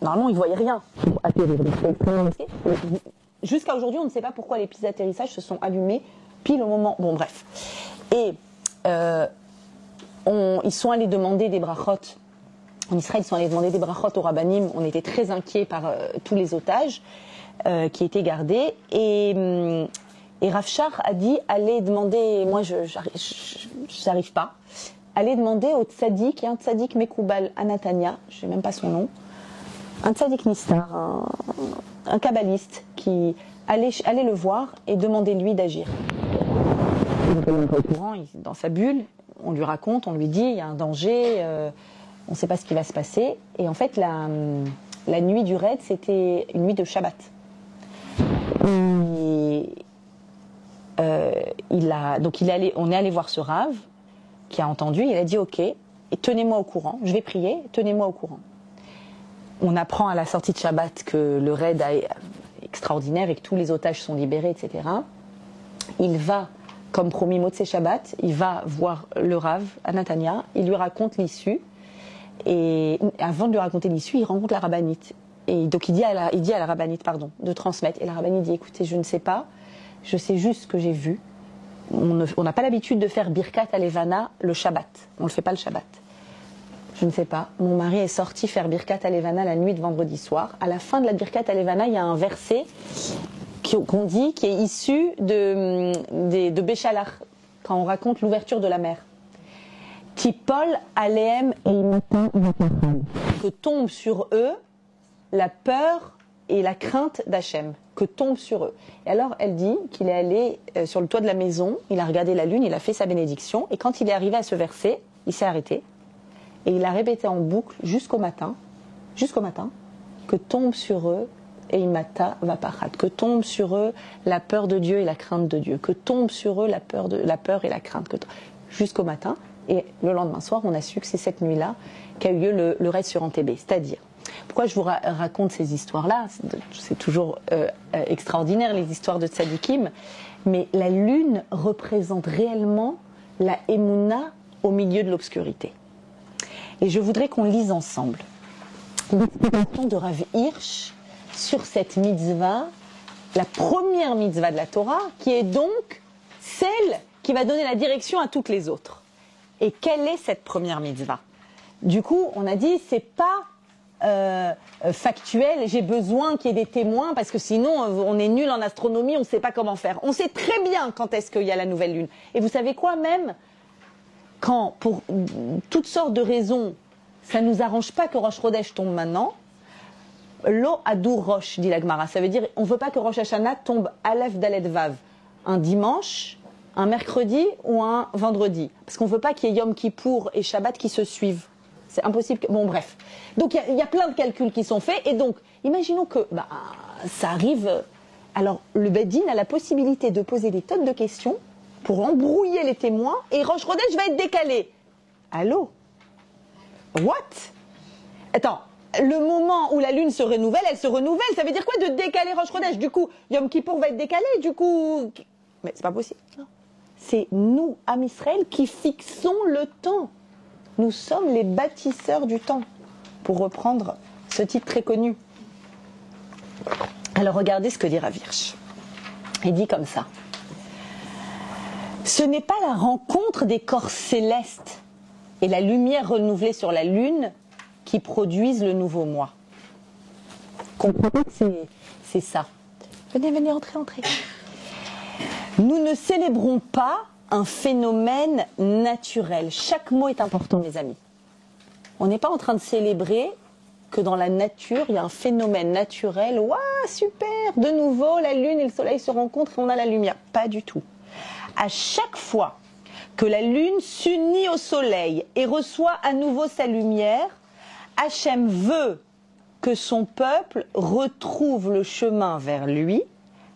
Normalement, ils ne voyaient rien pour atterrir. Jusqu'à aujourd'hui, on ne sait pas pourquoi les pistes d'atterrissage se sont allumées pile au moment... Bon, bref. Et ils sont allés demander des brachot. En Israël, ils sont allés demander des brachot au rabbanim. On était très inquiets par tous les otages qui étaient gardés. Et Rav Shach a dit, allez demander... Moi, je n'arrive pas. Allez demander au tzaddik, il y a un tzaddik Mekoubal à Natania, je ne sais même pas son nom, un tzaddik Nistar, un kabbaliste, qui allait le voir et demandez-lui d'agir. Il est au courant, dans sa bulle, on lui raconte, on lui dit, il y a un danger, on ne sait pas ce qui va se passer. Et en fait, la nuit du raid, c'était une nuit de Shabbat. Donc on est allé voir ce rave, qui a entendu, il a dit ok, et tenez-moi au courant, je vais prier, tenez-moi au courant. On apprend à la sortie de Shabbat que le raid est extraordinaire et que tous les otages sont libérés, etc. Il va, comme promis Motzei Shabbat, il va voir le Rav à Natania, il lui raconte l'issue, et avant de lui raconter l'issue, il rencontre la rabbinite. Et donc il dit à la rabbinite, de transmettre. Et la rabbinite dit, écoutez, je ne sais pas, je sais juste ce que j'ai vu. On n'a pas l'habitude de faire Birkat Alevana le Shabbat. On ne le fait pas le Shabbat. Je ne sais pas. Mon mari est sorti faire Birkat Alevana la nuit de vendredi soir. À la fin de la Birkat Alevana, il y a un verset qu'on dit qui est issu de Béchalach, quand on raconte l'ouverture de la mer. Tipol aleem eimata vapachad. Que tombe sur eux la peur et la crainte d'Hachem, que tombe sur eux. Et alors elle dit qu'il est allé sur le toit de la maison, il a regardé la lune, il a fait sa bénédiction, et quand il est arrivé à ce verset, il s'est arrêté, et il a répété en boucle jusqu'au matin, que tombe sur eux eimata vapachad, que tombe sur eux la peur de Dieu et la crainte de Dieu, que tombe sur eux la peur et la crainte, jusqu'au matin. Et le lendemain soir, on a su que c'est cette nuit-là qu'a eu lieu le raid sur Entebbe. C'est-à-dire, pourquoi je vous raconte ces histoires-là? C'est toujours extraordinaire, les histoires de tzadikim. Mais la lune représente réellement la émouna au milieu de l'obscurité. Et je voudrais qu'on lise ensemble l'explication de Rav Hirsch sur cette mitzvah, la première mitzvah de la Torah, qui est donc celle qui va donner la direction à toutes les autres. Et quelle est cette première mitzvah? Du coup, on a dit, c'est pas factuel, j'ai besoin qu'il y ait des témoins, parce que sinon, on est nul en astronomie, on ne sait pas comment faire. On sait très bien quand est-ce qu'il y a la nouvelle lune. Et vous savez quoi, même quand, pour toutes sortes de raisons, ça ne nous arrange pas que Rosh Chodesh tombe maintenant, Lo Adur Rosh, dit la Gemara. Ça veut dire, on ne veut pas que Rosh Hashanah tombe Aleph Dalet Vav, un dimanche, un mercredi ou un vendredi. Parce qu'on ne veut pas qu'il y ait Yom Kippour et Shabbat qui se suivent. C'est impossible. Bon, bref. Donc, il y a plein de calculs qui sont faits. Et donc, imaginons que ça arrive. Alors, le Beit Din a la possibilité de poser des tonnes de questions pour embrouiller les témoins. Et Rosh Chodesh va être décalé. Allô? What? Attends. Le moment où la lune se renouvelle, elle se renouvelle. Ça veut dire quoi de décaler Rosh Chodesh? Du coup, Yom Kippour va être décalé. Du coup... Mais c'est pas possible. Non. C'est nous, Am Israël, qui fixons le temps. Nous sommes les bâtisseurs du temps, pour reprendre ce titre très connu. Alors regardez ce que dit Rav Hirsch. Il dit comme ça. Ce n'est pas la rencontre des corps célestes et la lumière renouvelée sur la lune qui produisent le nouveau moi. Comprenez que c'est ça. Venez, entrez. Nous ne célébrons pas un phénomène naturel. Chaque mot est important, mes amis. On n'est pas en train de célébrer que dans la nature, il y a un phénomène naturel. Waouh, super, de nouveau, la lune et le soleil se rencontrent et on a la lumière. Pas du tout. À chaque fois que la lune s'unit au soleil et reçoit à nouveau sa lumière, Hachem veut que son peuple retrouve le chemin vers lui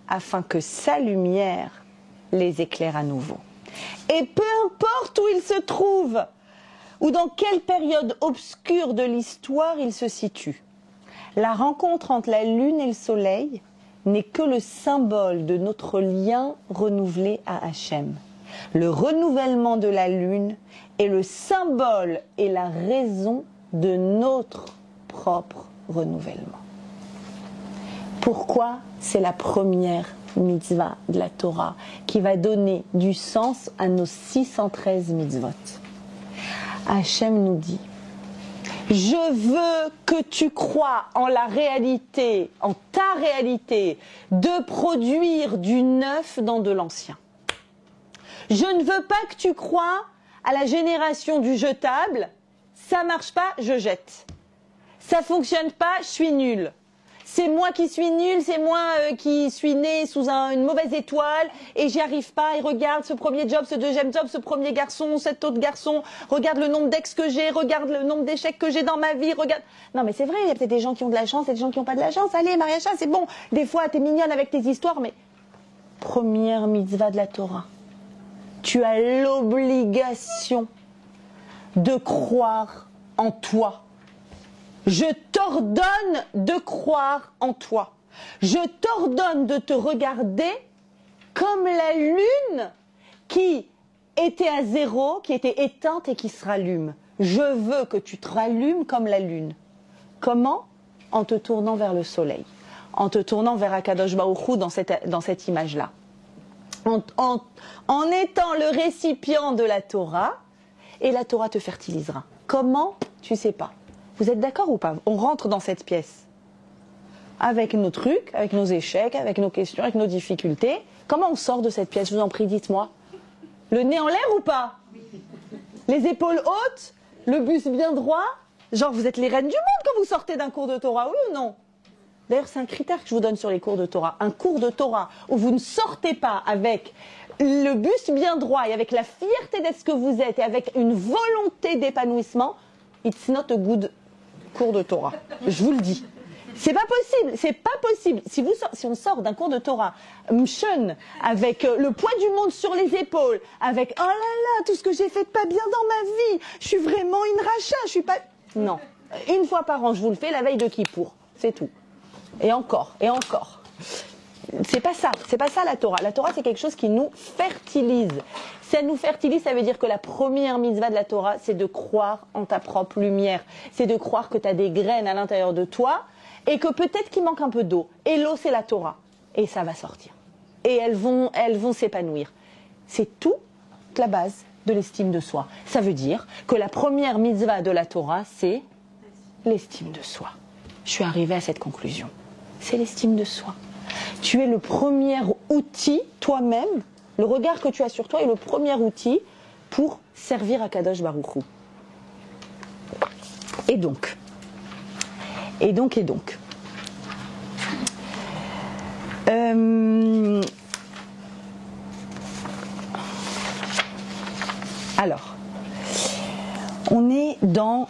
afin que sa lumière les éclaire à nouveau. Et peu importe où ils se trouvent, ou dans quelle période obscure de l'histoire ils se situent, la rencontre entre la lune et le soleil n'est que le symbole de notre lien renouvelé à Hachem. Le renouvellement de la lune est le symbole et la raison de notre propre renouvellement. Pourquoi c'est la première mitzvah de la Torah qui va donner du sens à nos 613 mitzvot? Hachem nous dit: je veux que tu crois en la réalité, en ta réalité, de produire du neuf dans de l'ancien. Je ne veux pas que tu crois à la génération du jetable. Ça marche pas, je jette. Ça fonctionne pas, je suis nul. C'est moi qui suis nul, c'est moi qui suis né sous une mauvaise étoile et j'y arrive pas. Et regarde ce premier job, ce deuxième job, ce premier garçon, cet autre garçon. Regarde le nombre d'ex que j'ai, regarde le nombre d'échecs que j'ai dans ma vie. Regarde. Non mais c'est vrai, il y a peut-être des gens qui ont de la chance et des gens qui n'ont pas de la chance. Allez, Mariacha, c'est bon. Des fois, t'es mignonne avec tes histoires, mais première mitzvah de la Torah. Tu as l'obligation de croire en toi. Je t'ordonne de croire en toi. Je t'ordonne de te regarder comme la lune qui était à zéro, qui était éteinte et qui se rallume. Je veux que tu te rallumes comme la lune. Comment? En te tournant vers le soleil. En te tournant vers Akadosh Baruch Hu dans cette image-là. En étant le récipient de la Torah, et la Torah te fertilisera. Comment? Tu sais pas. Vous êtes d'accord ou pas? On rentre dans cette pièce avec nos trucs, avec nos échecs, avec nos questions, avec nos difficultés. Comment on sort de cette pièce? Je vous en prie, dites-moi. Le nez en l'air ou pas? Les épaules hautes? Le buste bien droit? Genre vous êtes les reines du monde quand vous sortez d'un cours de Torah, oui ou non? D'ailleurs, c'est un critère que je vous donne sur les cours de Torah. Un cours de Torah où vous ne sortez pas avec le buste bien droit et avec la fierté d'être ce que vous êtes et avec une volonté d'épanouissement, it's not a good cours de Torah. Je vous le dis. C'est pas possible, c'est pas possible. Si on sort d'un cours de Torah, mshon, avec le poids du monde sur les épaules, avec oh là là, tout ce que j'ai fait de pas bien dans ma vie, je suis vraiment une racha, je suis pas... Non. Une fois par an, je vous le fais la veille de Kippour. C'est tout. Et encore, et encore. C'est pas ça la Torah. La Torah, c'est quelque chose qui nous fertilise. Ça nous fertilise, ça veut dire que la première mitzvah de la Torah, c'est de croire en ta propre lumière. C'est de croire que tu as des graines à l'intérieur de toi et que peut-être qu'il manque un peu d'eau. Et l'eau, c'est la Torah. Et ça va sortir. Et elles vont s'épanouir. C'est toute la base de l'estime de soi. Ça veut dire que la première mitzvah de la Torah, c'est l'estime de soi. Je suis arrivée à cette conclusion. C'est l'estime de soi. Tu es le premier outil, toi-même, le regard que tu as sur toi est le premier outil pour servir à Kadosh Baruch Hu. Et donc. Alors, on est dans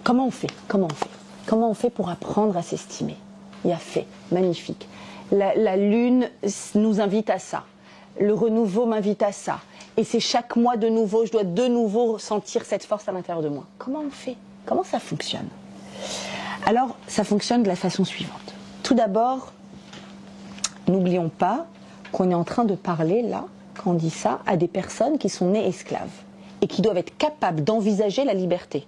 comment on fait pour apprendre à s'estimer? Il y a fait, magnifique. La lune nous invite à ça. Le renouveau m'invite à ça. Et c'est chaque mois de nouveau, je dois de nouveau sentir cette force à l'intérieur de moi. Comment on fait? Comment ça fonctionne? Alors, ça fonctionne de la façon suivante. Tout d'abord, n'oublions pas qu'on est en train de parler, là, quand on dit ça, à des personnes qui sont nées esclaves et qui doivent être capables d'envisager la liberté.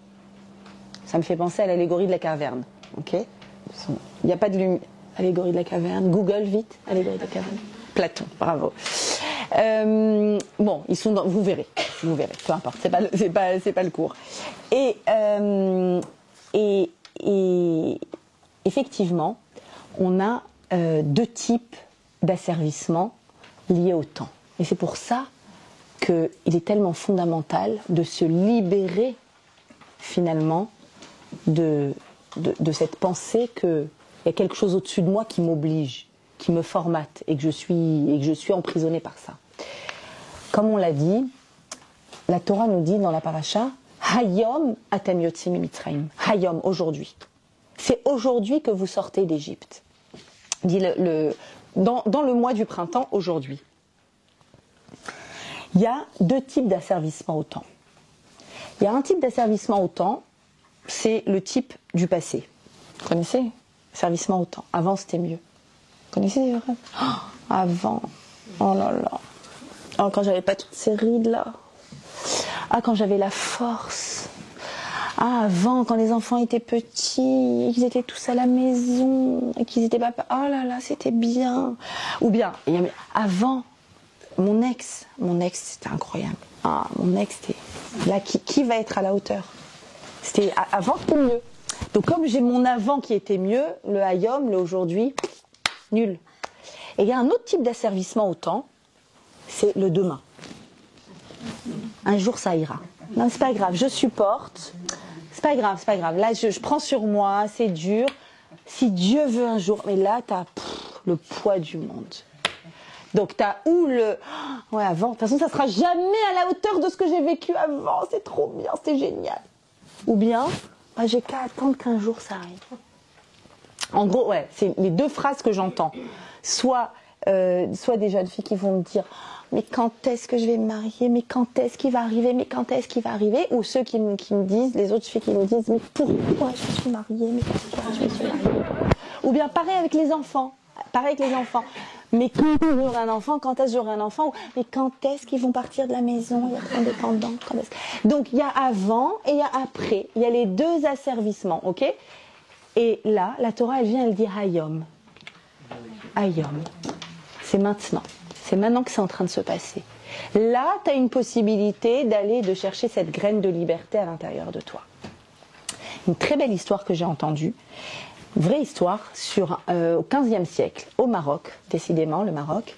Ça me fait penser à l'allégorie de la caverne. Ok? Il n'y a pas de lumière. Allégorie de la caverne. Google, vite, allégorie de la caverne. Platon, bravo. Bon, ils sont dans, vous verrez, peu importe, c'est pas le cours. Et effectivement, on a deux types d'asservissement liés au temps. Et c'est pour ça qu'il est tellement fondamental de se libérer finalement de cette pensée qu'il y a quelque chose au-dessus de moi qui m'oblige, qui me formate et que je suis emprisonnée par ça. Comme on l'a dit, la Torah nous dit dans la paracha Hayom atem yotzim miMitzrayim. Hayom, aujourd'hui. C'est aujourd'hui que vous sortez d'Égypte. Dit dans le mois du printemps, aujourd'hui. Il y a deux types d'asservissement au temps. Il y a un type d'asservissement au temps, c'est le type du passé. Vous connaissez ? Asservissement au temps. Avant, c'était mieux. Vous connaissez avant. Oh là là. Oh, quand j'avais pas toutes ces rides là. Ah, quand j'avais la force. Ah, avant, quand les enfants étaient petits, et qu'ils étaient tous à la maison, et qu'ils étaient pas... Oh là là, c'était bien. Ou bien, avant, mon ex, c'était incroyable. Ah, mon ex, c'était... Là, qui va être à la hauteur ? C'était avant, c'était mieux. Donc, comme j'ai mon avant qui était mieux, le hayom, le aujourd'hui, nul. Et il y a un autre type d'asservissement au temps, c'est le demain. Un jour, ça ira. Non, c'est pas grave, je supporte. C'est pas grave. Là, je prends sur moi, c'est dur. Si Dieu veut un jour... Mais là, t'as le poids du monde. Donc, t'as où le... Ouais, avant. De toute façon, ça sera jamais à la hauteur de ce que j'ai vécu avant. C'est trop bien, c'était génial. Ou bien, j'ai qu'à attendre qu'un jour, ça arrive. En gros, ouais, c'est les deux phrases que j'entends. Soit des jeunes filles qui vont me dire « Mais quand est-ce que je vais me marier ? Mais quand est-ce qu'il va arriver ? Mais quand est-ce qu'il va arriver ?» Ou ceux qui me disent, les autres filles qui me disent « Mais pourquoi je suis mariée ? Mais pourquoi je me suis mariée ?» Ou bien pareil avec les enfants. Mais quand est-ce que j'aurai un enfant ? Quand est-ce que j'aurai un enfant ? Mais quand est-ce qu'ils vont partir de la maison et être indépendants ? Donc il y a avant et il y a après. Il y a les deux asservissements, ok ? Et là, la Torah, elle vient, elle dit Hayom. Hayom. C'est maintenant. C'est maintenant que c'est en train de se passer. Là, tu as une possibilité de chercher cette graine de liberté à l'intérieur de toi. Une très belle histoire que j'ai entendue. Une vraie histoire au XVe siècle, au Maroc, décidément, le Maroc.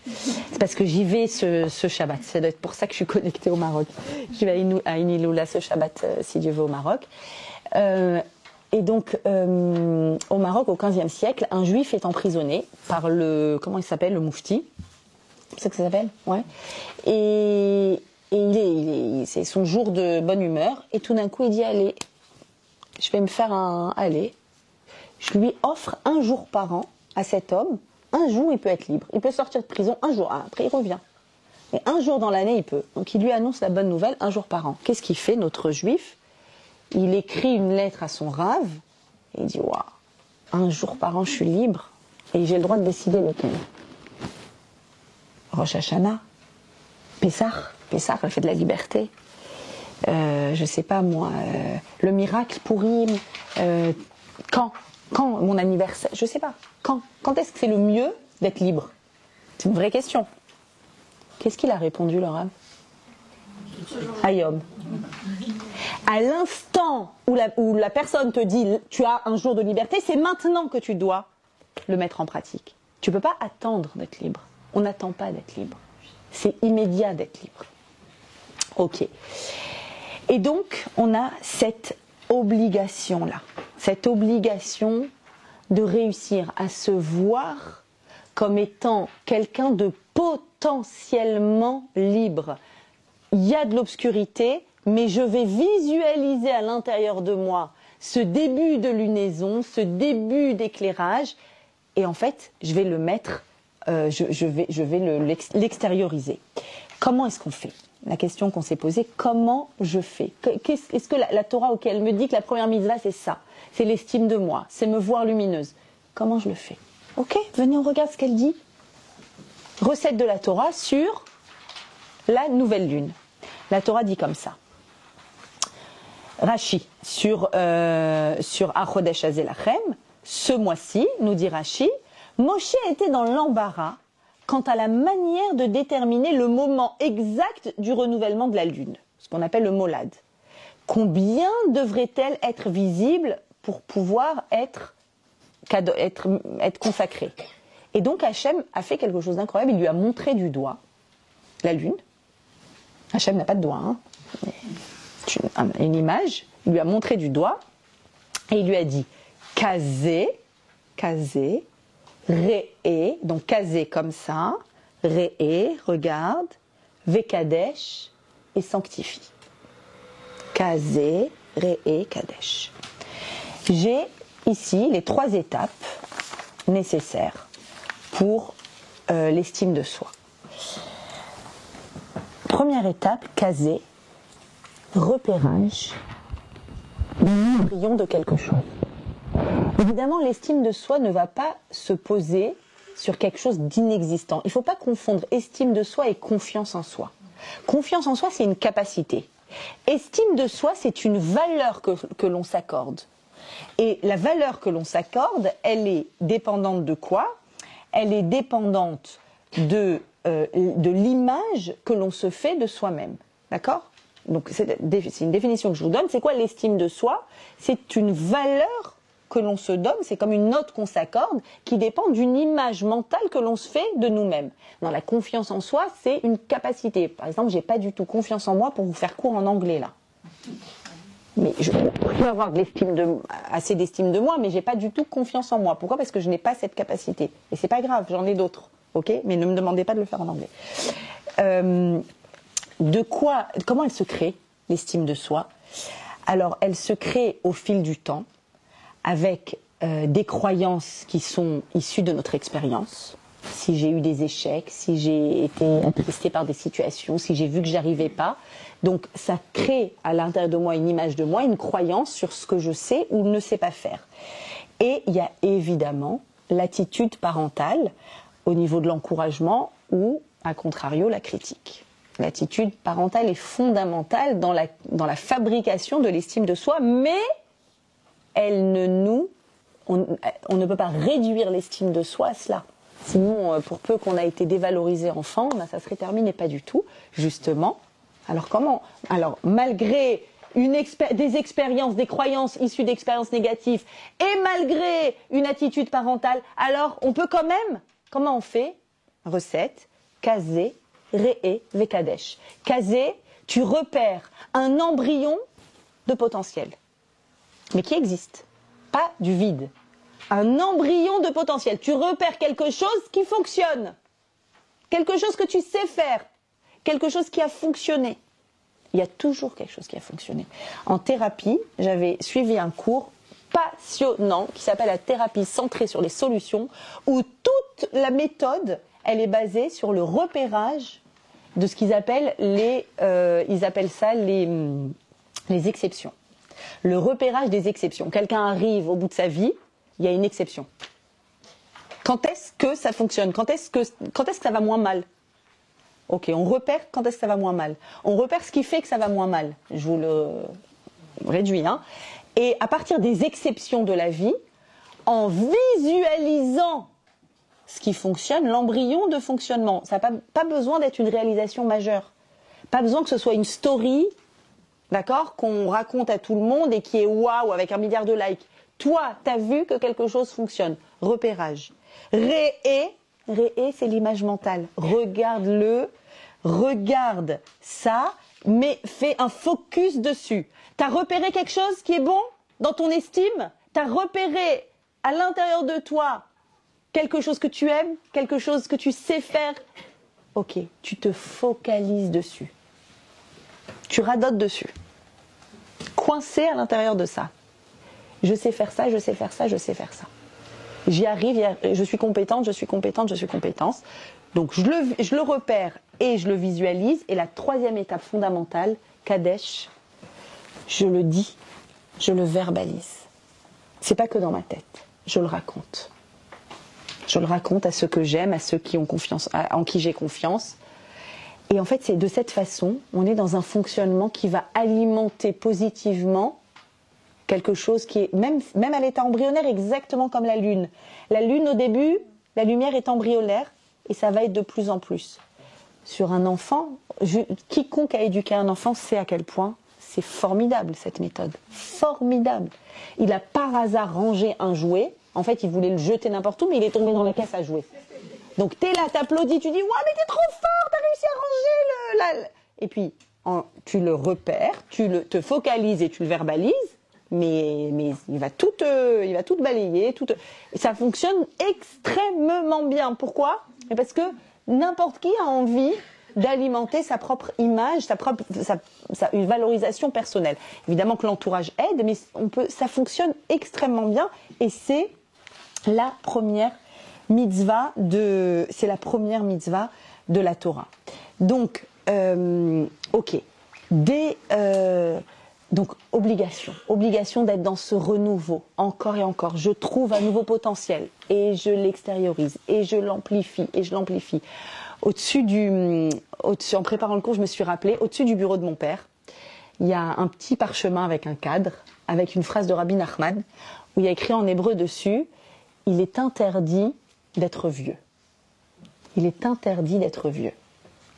C'est parce que j'y vais ce Shabbat. Ça doit être pour ça que je suis connectée au Maroc. Je vais à Iniloula ce Shabbat, si Dieu veut, au Maroc. Et donc, au Maroc, au XVe siècle, un juif est emprisonné par comment il s'appelle, le moufti. C'est ça que ça s'appelle ? Ouais. Et c'est son jour de bonne humeur. Et tout d'un coup, il dit, allez, je vais me faire aller. Je lui offre un jour par an à cet homme. Un jour, il peut être libre. Il peut sortir de prison un jour. Après, il revient. Et un jour dans l'année, il peut. Donc, il lui annonce la bonne nouvelle un jour par an. Qu'est-ce qu'il fait, notre juif ? Il écrit une lettre à son rave. Et il dit, waouh, un jour par an, je suis libre. Et j'ai le droit de décider lequel. Rosh Hashanah, Pessah, la fête de la liberté. Je sais pas moi, le miracle Pourim. Quand mon anniversaire, je sais pas. Quand est-ce que c'est le mieux d'être libre ? C'est une vraie question. Qu'est-ce qu'il a répondu, le Rav ? Hayom. À l'instant où la personne te dit tu as un jour de liberté, c'est maintenant que tu dois le mettre en pratique. Tu peux pas attendre d'être libre. On n'attend pas d'être libre. C'est immédiat d'être libre. Ok. Et donc, on a cette obligation-là. Cette obligation de réussir à se voir comme étant quelqu'un de potentiellement libre. Il y a de l'obscurité, mais je vais visualiser à l'intérieur de moi ce début de lunaison, ce début d'éclairage, et en fait, je vais le mettre, je vais l'extérioriser. Comment est-ce qu'on fait ? La question qu'on s'est posée, comment je fais ? Est-ce que la Torah auquel elle me dit que la première mitzvah, c'est ça ? C'est l'estime de moi, c'est me voir lumineuse. Comment je le fais ? Ok, venez, on regarde ce qu'elle dit. Recette de la Torah sur la nouvelle lune. La Torah dit comme ça. Rashi, sur Achodesh Hazelachem, ce mois-ci, nous dit Rashi, Moshe était dans l'embarras quant à la manière de déterminer le moment exact du renouvellement de la lune, ce qu'on appelle le molad. Combien devrait-elle être visible pour pouvoir être consacrée? Et donc Hachem a fait quelque chose d'incroyable, il lui a montré du doigt la lune. Hachem n'a pas de doigt, hein. Une image, il lui a montré du doigt et il lui a dit Kazé, Kazé, Réé, donc Kazé comme ça, Réé, regarde, Vekadesh et sanctifie. Kazé, Réé, Kadesh. J'ai ici les 3 étapes nécessaires pour l'estime de soi. Première étape, Kazé, repérage d'un embryon de quelque chose. Évidemment, l'estime de soi ne va pas se poser sur quelque chose d'inexistant. Il ne faut pas confondre estime de soi et confiance en soi. Confiance en soi, c'est une capacité. Estime de soi, c'est une valeur que l'on s'accorde. Et la valeur que l'on s'accorde, elle est dépendante de quoi? Elle est dépendante de l'image que l'on se fait de soi-même. D'accord? Donc c'est une définition que je vous donne. C'est quoi l'estime de soi? C'est une valeur que l'on se donne, c'est comme une note qu'on s'accorde qui dépend d'une image mentale que l'on se fait de nous-mêmes. Dans la confiance en soi, c'est une capacité. Par exemple, j'ai pas du tout confiance en moi pour vous faire cours en anglais là. Mais je peux avoir assez d'estime de moi, mais j'ai pas du tout confiance en moi. Pourquoi? Parce que je n'ai pas cette capacité. Et c'est pas grave, j'en ai d'autres. Ok? Mais ne me demandez pas de le faire en anglais. Comment elle se crée, l'estime de soi? Alors, elle se crée au fil du temps, avec des croyances qui sont issues de notre expérience. Si j'ai eu des échecs, si j'ai été attristée par des situations, si j'ai vu que j'arrivais pas. Donc ça crée à l'intérieur de moi une image de moi, une croyance sur ce que je sais ou ne sais pas faire. Et il y a évidemment l'attitude parentale au niveau de l'encouragement ou, à contrario, la critique. L'attitude parentale est fondamentale dans la fabrication de l'estime de soi, mais on ne peut pas réduire l'estime de soi à cela. Sinon, pour peu qu'on a été dévalorisé enfant, ça serait terminé, pas du tout, justement. Alors comment? Alors, malgré des expériences, des croyances issues d'expériences négatives, et malgré une attitude parentale, alors on peut quand même, comment on fait? Recette, Kazé, Réé, Vekadesh. Kazé, tu repères un embryon de potentiel, mais qui existe, pas du vide. Un embryon de potentiel. Tu repères quelque chose qui fonctionne, quelque chose que tu sais faire, quelque chose qui a fonctionné. Il y a toujours quelque chose qui a fonctionné. En thérapie, j'avais suivi un cours passionnant qui s'appelle la thérapie centrée sur les solutions, où toute la méthode, elle est basée sur le repérage de ce qu'ils appellent les exceptions. Le repérage des exceptions. Quelqu'un arrive au bout de sa vie, il y a une exception. Quand est-ce que ça fonctionne? Quand est-ce que ça va moins mal? Ok, on repère quand est-ce que ça va moins mal. On repère ce qui fait que ça va moins mal. Je vous le réduis. Et à partir des exceptions de la vie, en visualisant ce qui fonctionne, l'embryon de fonctionnement, ça n'a pas besoin d'être une réalisation majeure. Pas besoin que ce soit une story, d'accord, qu'on raconte à tout le monde et qui est waouh avec 1 milliard de likes. Toi, tu as vu que quelque chose fonctionne. Repérage. Réé, c'est l'image mentale. Regarde-le, regarde ça, mais fais un focus dessus. Tu as repéré quelque chose qui est bon dans ton estime? Tu as repéré à l'intérieur de toi quelque chose que tu aimes, quelque chose que tu sais faire? Ok, tu te focalises dessus. Tu radotes dessus. Coincé à l'intérieur de ça. Je sais faire ça, je sais faire ça, je sais faire ça. J'y arrive, je suis compétente, je suis compétente, je suis compétente. Donc je le repère et je le visualise. Et la 3e étape fondamentale, Kadesh, je le dis, je le verbalise. C'est pas que dans ma tête, je le raconte. Je le raconte à ceux que j'aime, à ceux qui ont confiance, en qui j'ai confiance. Et en fait, c'est de cette façon, on est dans un fonctionnement qui va alimenter positivement quelque chose qui est, même à l'état embryonnaire, exactement comme la Lune. La Lune, au début, la lumière est embryonnaire et ça va être de plus en plus. Sur un enfant, quiconque a éduqué un enfant sait à quel point c'est formidable cette méthode. Formidable. Il a par hasard rangé un jouet. En fait, il voulait le jeter n'importe où, mais il est tombé dans la caisse à jouer. Donc t'es là, t'applaudis, tu dis « Ouais, mais t'es trop fort, t'as réussi à ranger le... » Et puis, tu le repères, te focalises et tu le verbalises, mais il va tout balayer. Et ça fonctionne extrêmement bien. Pourquoi ? Parce que n'importe qui a envie d'alimenter sa propre image, une valorisation personnelle. Évidemment que l'entourage aide, mais ça fonctionne extrêmement bien et c'est la première mitzvah de la Torah. Donc, ok. Donc, obligation d'être dans ce renouveau, encore et encore. Je trouve un nouveau potentiel et je l'extériorise et je l'amplifie. En préparant le cours, je me suis rappelé, au-dessus du bureau de mon père, il y a un petit parchemin avec un cadre, avec une phrase de Rabbi Nachman, où il y a écrit en hébreu dessus, « Il est interdit d'être vieux. » Il est interdit d'être vieux.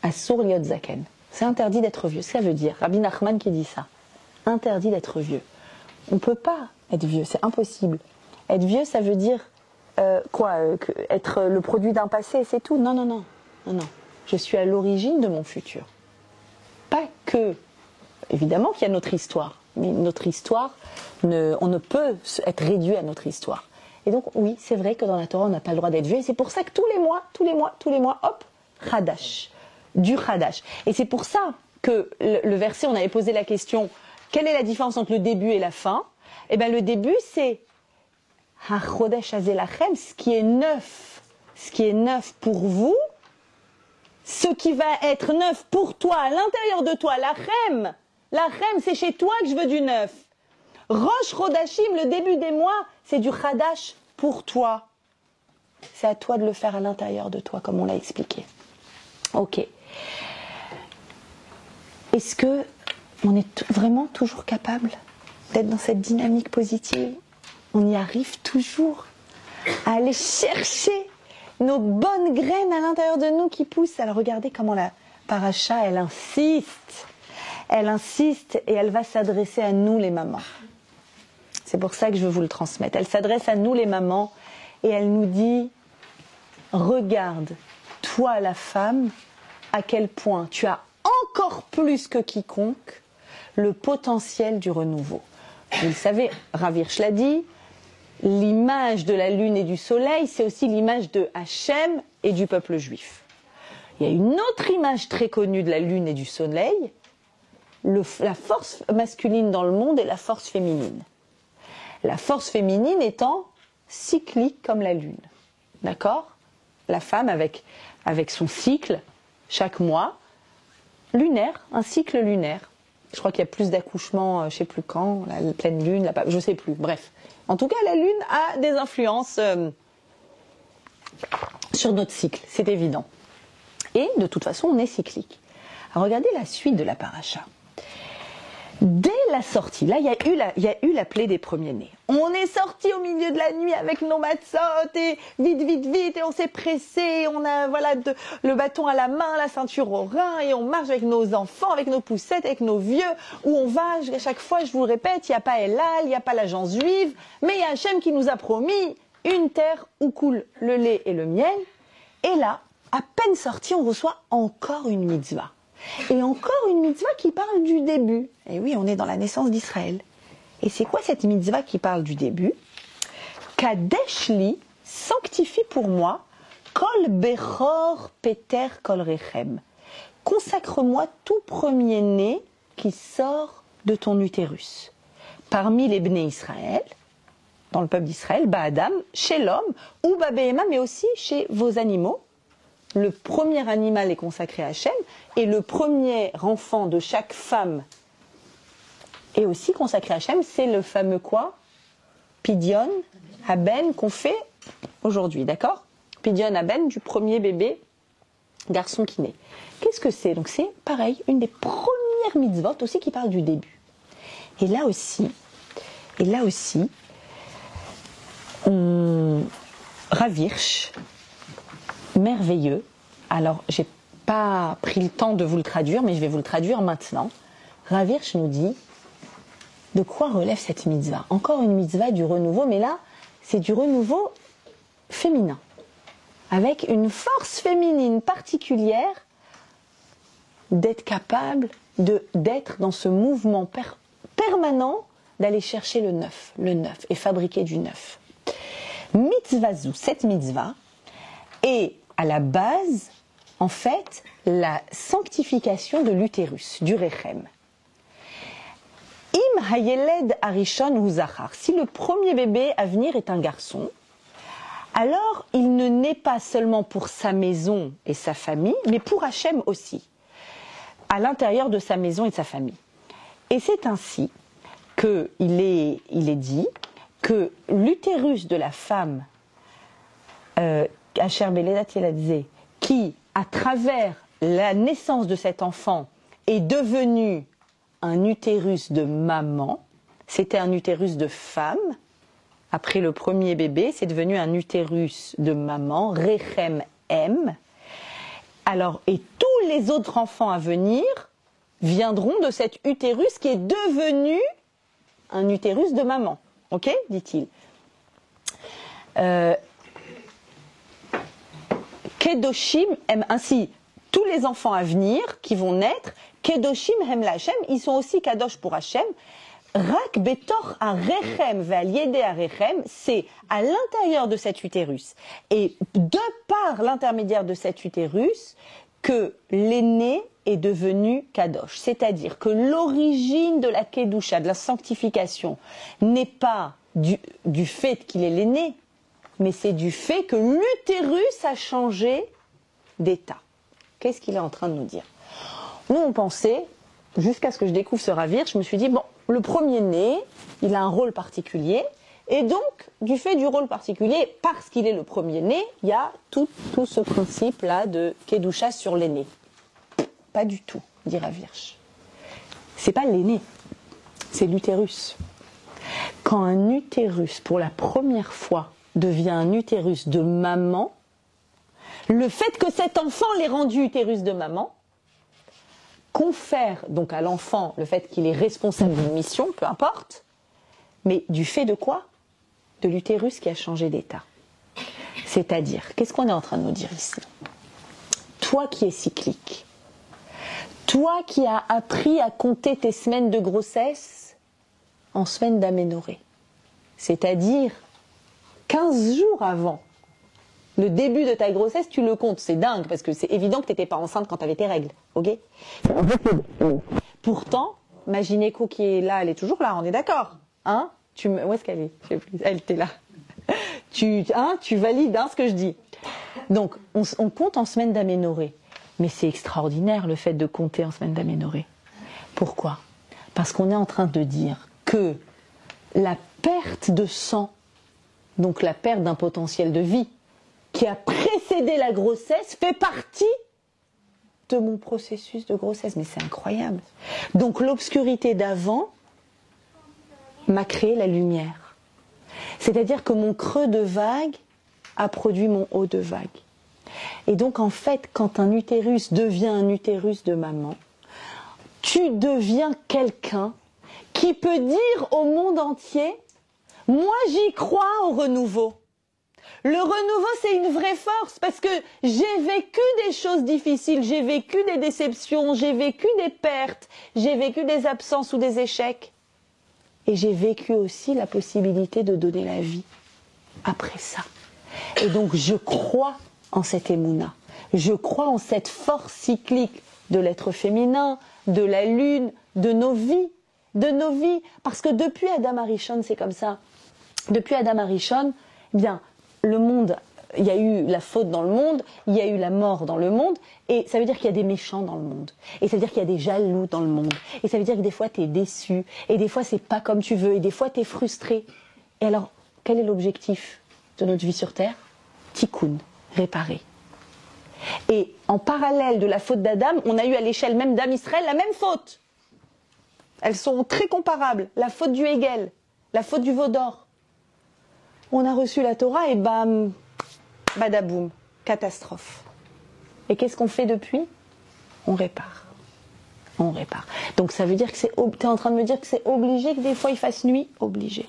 Asur liot zaken. C'est interdit d'être vieux. Ça veut dire, Rabbi Nachman qui dit ça. Interdit d'être vieux. On ne peut pas être vieux, c'est impossible. Être vieux, ça veut dire être le produit d'un passé, c'est tout. Non. Je suis à l'origine de mon futur. Pas que. Évidemment qu'il y a notre histoire, mais notre histoire, on ne peut être réduit à notre histoire. Et donc, oui, c'est vrai que dans la Torah, on n'a pas le droit d'être vieux. Et c'est pour ça que tous les mois, hop, Chadash. Du Chadash. Et c'est pour ça que le verset, on avait posé la question, quelle est la différence entre le début et la fin ? Eh bien, le début, c'est HaChodesh Hazelachem, ce qui est neuf pour vous, ce qui va être neuf pour toi, à l'intérieur de toi, la Chem, c'est chez toi que je veux du neuf. Rosh Chodashim, le début des mois, c'est du Chadash pour toi. C'est à toi de le faire à l'intérieur de toi, comme on l'a expliqué. Ok. Est-ce que on est vraiment toujours capable d'être dans cette dynamique positive ? On y arrive toujours à aller chercher nos bonnes graines à l'intérieur de nous qui poussent. Alors regardez comment la paracha, elle insiste et elle va s'adresser à nous les mamans. C'est pour ça que je veux vous le transmettre. Elle s'adresse à nous les mamans et elle nous dit, regarde, toi la femme, à quel point tu as encore plus que quiconque le potentiel du renouveau. Vous le savez, Rav Hirsch l'a dit, l'image de la lune et du soleil, c'est aussi l'image de Hachem et du peuple juif. Il y a une autre image très connue de la lune et du soleil, la force masculine dans le monde et la force féminine. La force féminine étant cyclique comme la lune. D'accord ? La femme avec son cycle, chaque mois, lunaire, un cycle lunaire. Je crois qu'il y a plus d'accouchements, je ne sais plus quand, la pleine lune, je ne sais plus, bref. En tout cas, la lune a des influences sur notre cycle, c'est évident. Et de toute façon, on est cyclique. Alors regardez la suite de la paracha. Dès la sortie, là il y a eu la plaie des premiers-nés. On est sorti au milieu de la nuit avec nos matzot et vite et on s'est pressé, on a le bâton à la main, la ceinture au rein et on marche avec nos enfants, avec nos poussettes, avec nos vieux, où on va, à chaque fois je vous le répète, il n'y a pas Elal, il n'y a pas l'agence juive, mais il y a Hachem qui nous a promis une terre où coule le lait et le miel. Et là, à peine sorti, on reçoit encore une mitzvah. Et encore une mitzvah qui parle du début. Et oui, on est dans la naissance d'Israël. Et c'est quoi cette mitzvah qui parle du début ? Kadesh li, sanctifie pour moi, kol bechor peter kol rechem. Consacre-moi tout premier-né qui sort de ton utérus. Parmi les Bnei Israël, dans le peuple d'Israël, Ba'adam, chez l'homme, ou Ba'behema, mais aussi chez vos animaux. Le premier animal est consacré à Hachem et le premier enfant de chaque femme est aussi consacré à Hachem. C'est le fameux quoi ? Pidyon, Haben, qu'on fait aujourd'hui, d'accord ? Pidyon, Haben, du premier bébé garçon qui naît. Qu'est-ce que c'est ? Donc c'est pareil, une des premières mitzvot aussi qui parle du début. Et là aussi, Rav Hirsch, merveilleux. Alors, j'ai pas pris le temps de vous le traduire, mais je vais vous le traduire maintenant. Rav Hirsch nous dit de quoi relève cette mitzvah. Encore une mitzvah du renouveau, mais là, c'est du renouveau féminin, avec une force féminine particulière d'être capable d'être dans ce mouvement permanent d'aller chercher le neuf, et fabriquer du neuf. Mitzvazou, cette mitzvah, est à la base, en fait, la sanctification de l'utérus, du rechem. Im hayeled arishon hu zachar. Si le premier bébé à venir est un garçon, alors il ne naît pas seulement pour sa maison et sa famille, mais pour Hachem aussi, à l'intérieur de sa maison et de sa famille. Et c'est ainsi qu'il est dit que l'utérus de la femme, Asher Beledat Yeladze, qui, à travers la naissance de cet enfant, est devenu un utérus de maman, c'était un utérus de femme. Après le premier bébé, c'est devenu un utérus de maman, Rechem M. Alors, et tous les autres enfants à venir viendront de cet utérus qui est devenu un utérus de maman. Ok, dit-il. Kedoshim M. Ainsi, tous les enfants à venir qui vont naître, Kedoshim Hem Lachem, ils sont aussi Kadosh pour Hachem. Rak betor arechem ve'al arechem, c'est à l'intérieur de cet utérus et de par l'intermédiaire de cet utérus que l'aîné est devenu kadosh. C'est-à-dire que l'origine de la kedusha, de la sanctification, n'est pas du fait qu'il est l'aîné, mais c'est du fait que l'utérus a changé d'état. Qu'est-ce qu'il est en train de nous dire? Nous, on pensait, jusqu'à ce que je découvre ce Rav Hirsch, je me suis dit, bon, le premier-né, il a un rôle particulier, et donc, du fait du rôle particulier, parce qu'il est le premier-né, il y a tout ce principe-là de Kedusha sur l'aîné. Pas du tout, dit Rav Hirsch. C'est pas l'aîné, c'est l'utérus. Quand un utérus, pour la première fois, devient un utérus de maman, le fait que cet enfant l'ait rendu utérus de maman, confère donc à l'enfant le fait qu'il est responsable d'une mission, peu importe, mais du fait de quoi? De l'utérus qui a changé d'état. C'est-à-dire, qu'est-ce qu'on est en train de nous dire ici? Toi qui es cyclique, toi qui as appris à compter tes semaines de grossesse en semaines d'aménorrhée, c'est-à-dire 15 jours avant le début de ta grossesse, tu le comptes. C'est dingue, parce que c'est évident que tu n'étais pas enceinte quand tu avais tes règles. Ok? Pourtant, ma gynéco qui est là, elle est toujours là, on est d'accord? Hein? Où est-ce qu'elle est? Je sais plus. Elle était là. Tu valides ce que je dis. Donc, on compte en semaine d'aménorrhée. Mais c'est extraordinaire le fait de compter en semaine d'aménorrhée. Pourquoi? Parce qu'on est en train de dire que la perte de sang, donc la perte d'un potentiel de vie, qui a précédé la grossesse, fait partie de mon processus de grossesse. Mais c'est incroyable. Donc l'obscurité d'avant m'a créé la lumière. C'est-à-dire que mon creux de vague a produit mon haut de vague. Et donc en fait, quand un utérus devient un utérus de maman, tu deviens quelqu'un qui peut dire au monde entier, moi j'y crois au renouveau. Le renouveau, c'est une vraie force parce que j'ai vécu des choses difficiles, j'ai vécu des déceptions, j'ai vécu des pertes, j'ai vécu des absences ou des échecs. Et j'ai vécu aussi la possibilité de donner la vie après ça. Et donc, je crois en cette émouna. Je crois en cette force cyclique de l'être féminin, de la lune, de nos vies. Parce que depuis Adam Arishon, c'est comme ça. Depuis Adam Arishon, eh bien, le monde, il y a eu la faute dans le monde, il y a eu la mort dans le monde, et ça veut dire qu'il y a des méchants dans le monde, et ça veut dire qu'il y a des jaloux dans le monde, et ça veut dire que des fois tu es déçu, et des fois c'est pas comme tu veux, et des fois tu es frustré. Et alors, quel est l'objectif de notre vie sur Terre? Tikkun, réparer. Et en parallèle de la faute d'Adam, on a eu à l'échelle même d'Am Israël la même faute. Elles sont très comparables. La faute du Hegel, la faute du veau d'or. On a reçu la Torah et bam, badaboum. catastrophe. Et qu'est-ce qu'on fait depuis? On répare. On répare. Donc ça veut dire que tu es en train de me dire que c'est obligé que des fois il fasse nuit? Obligé.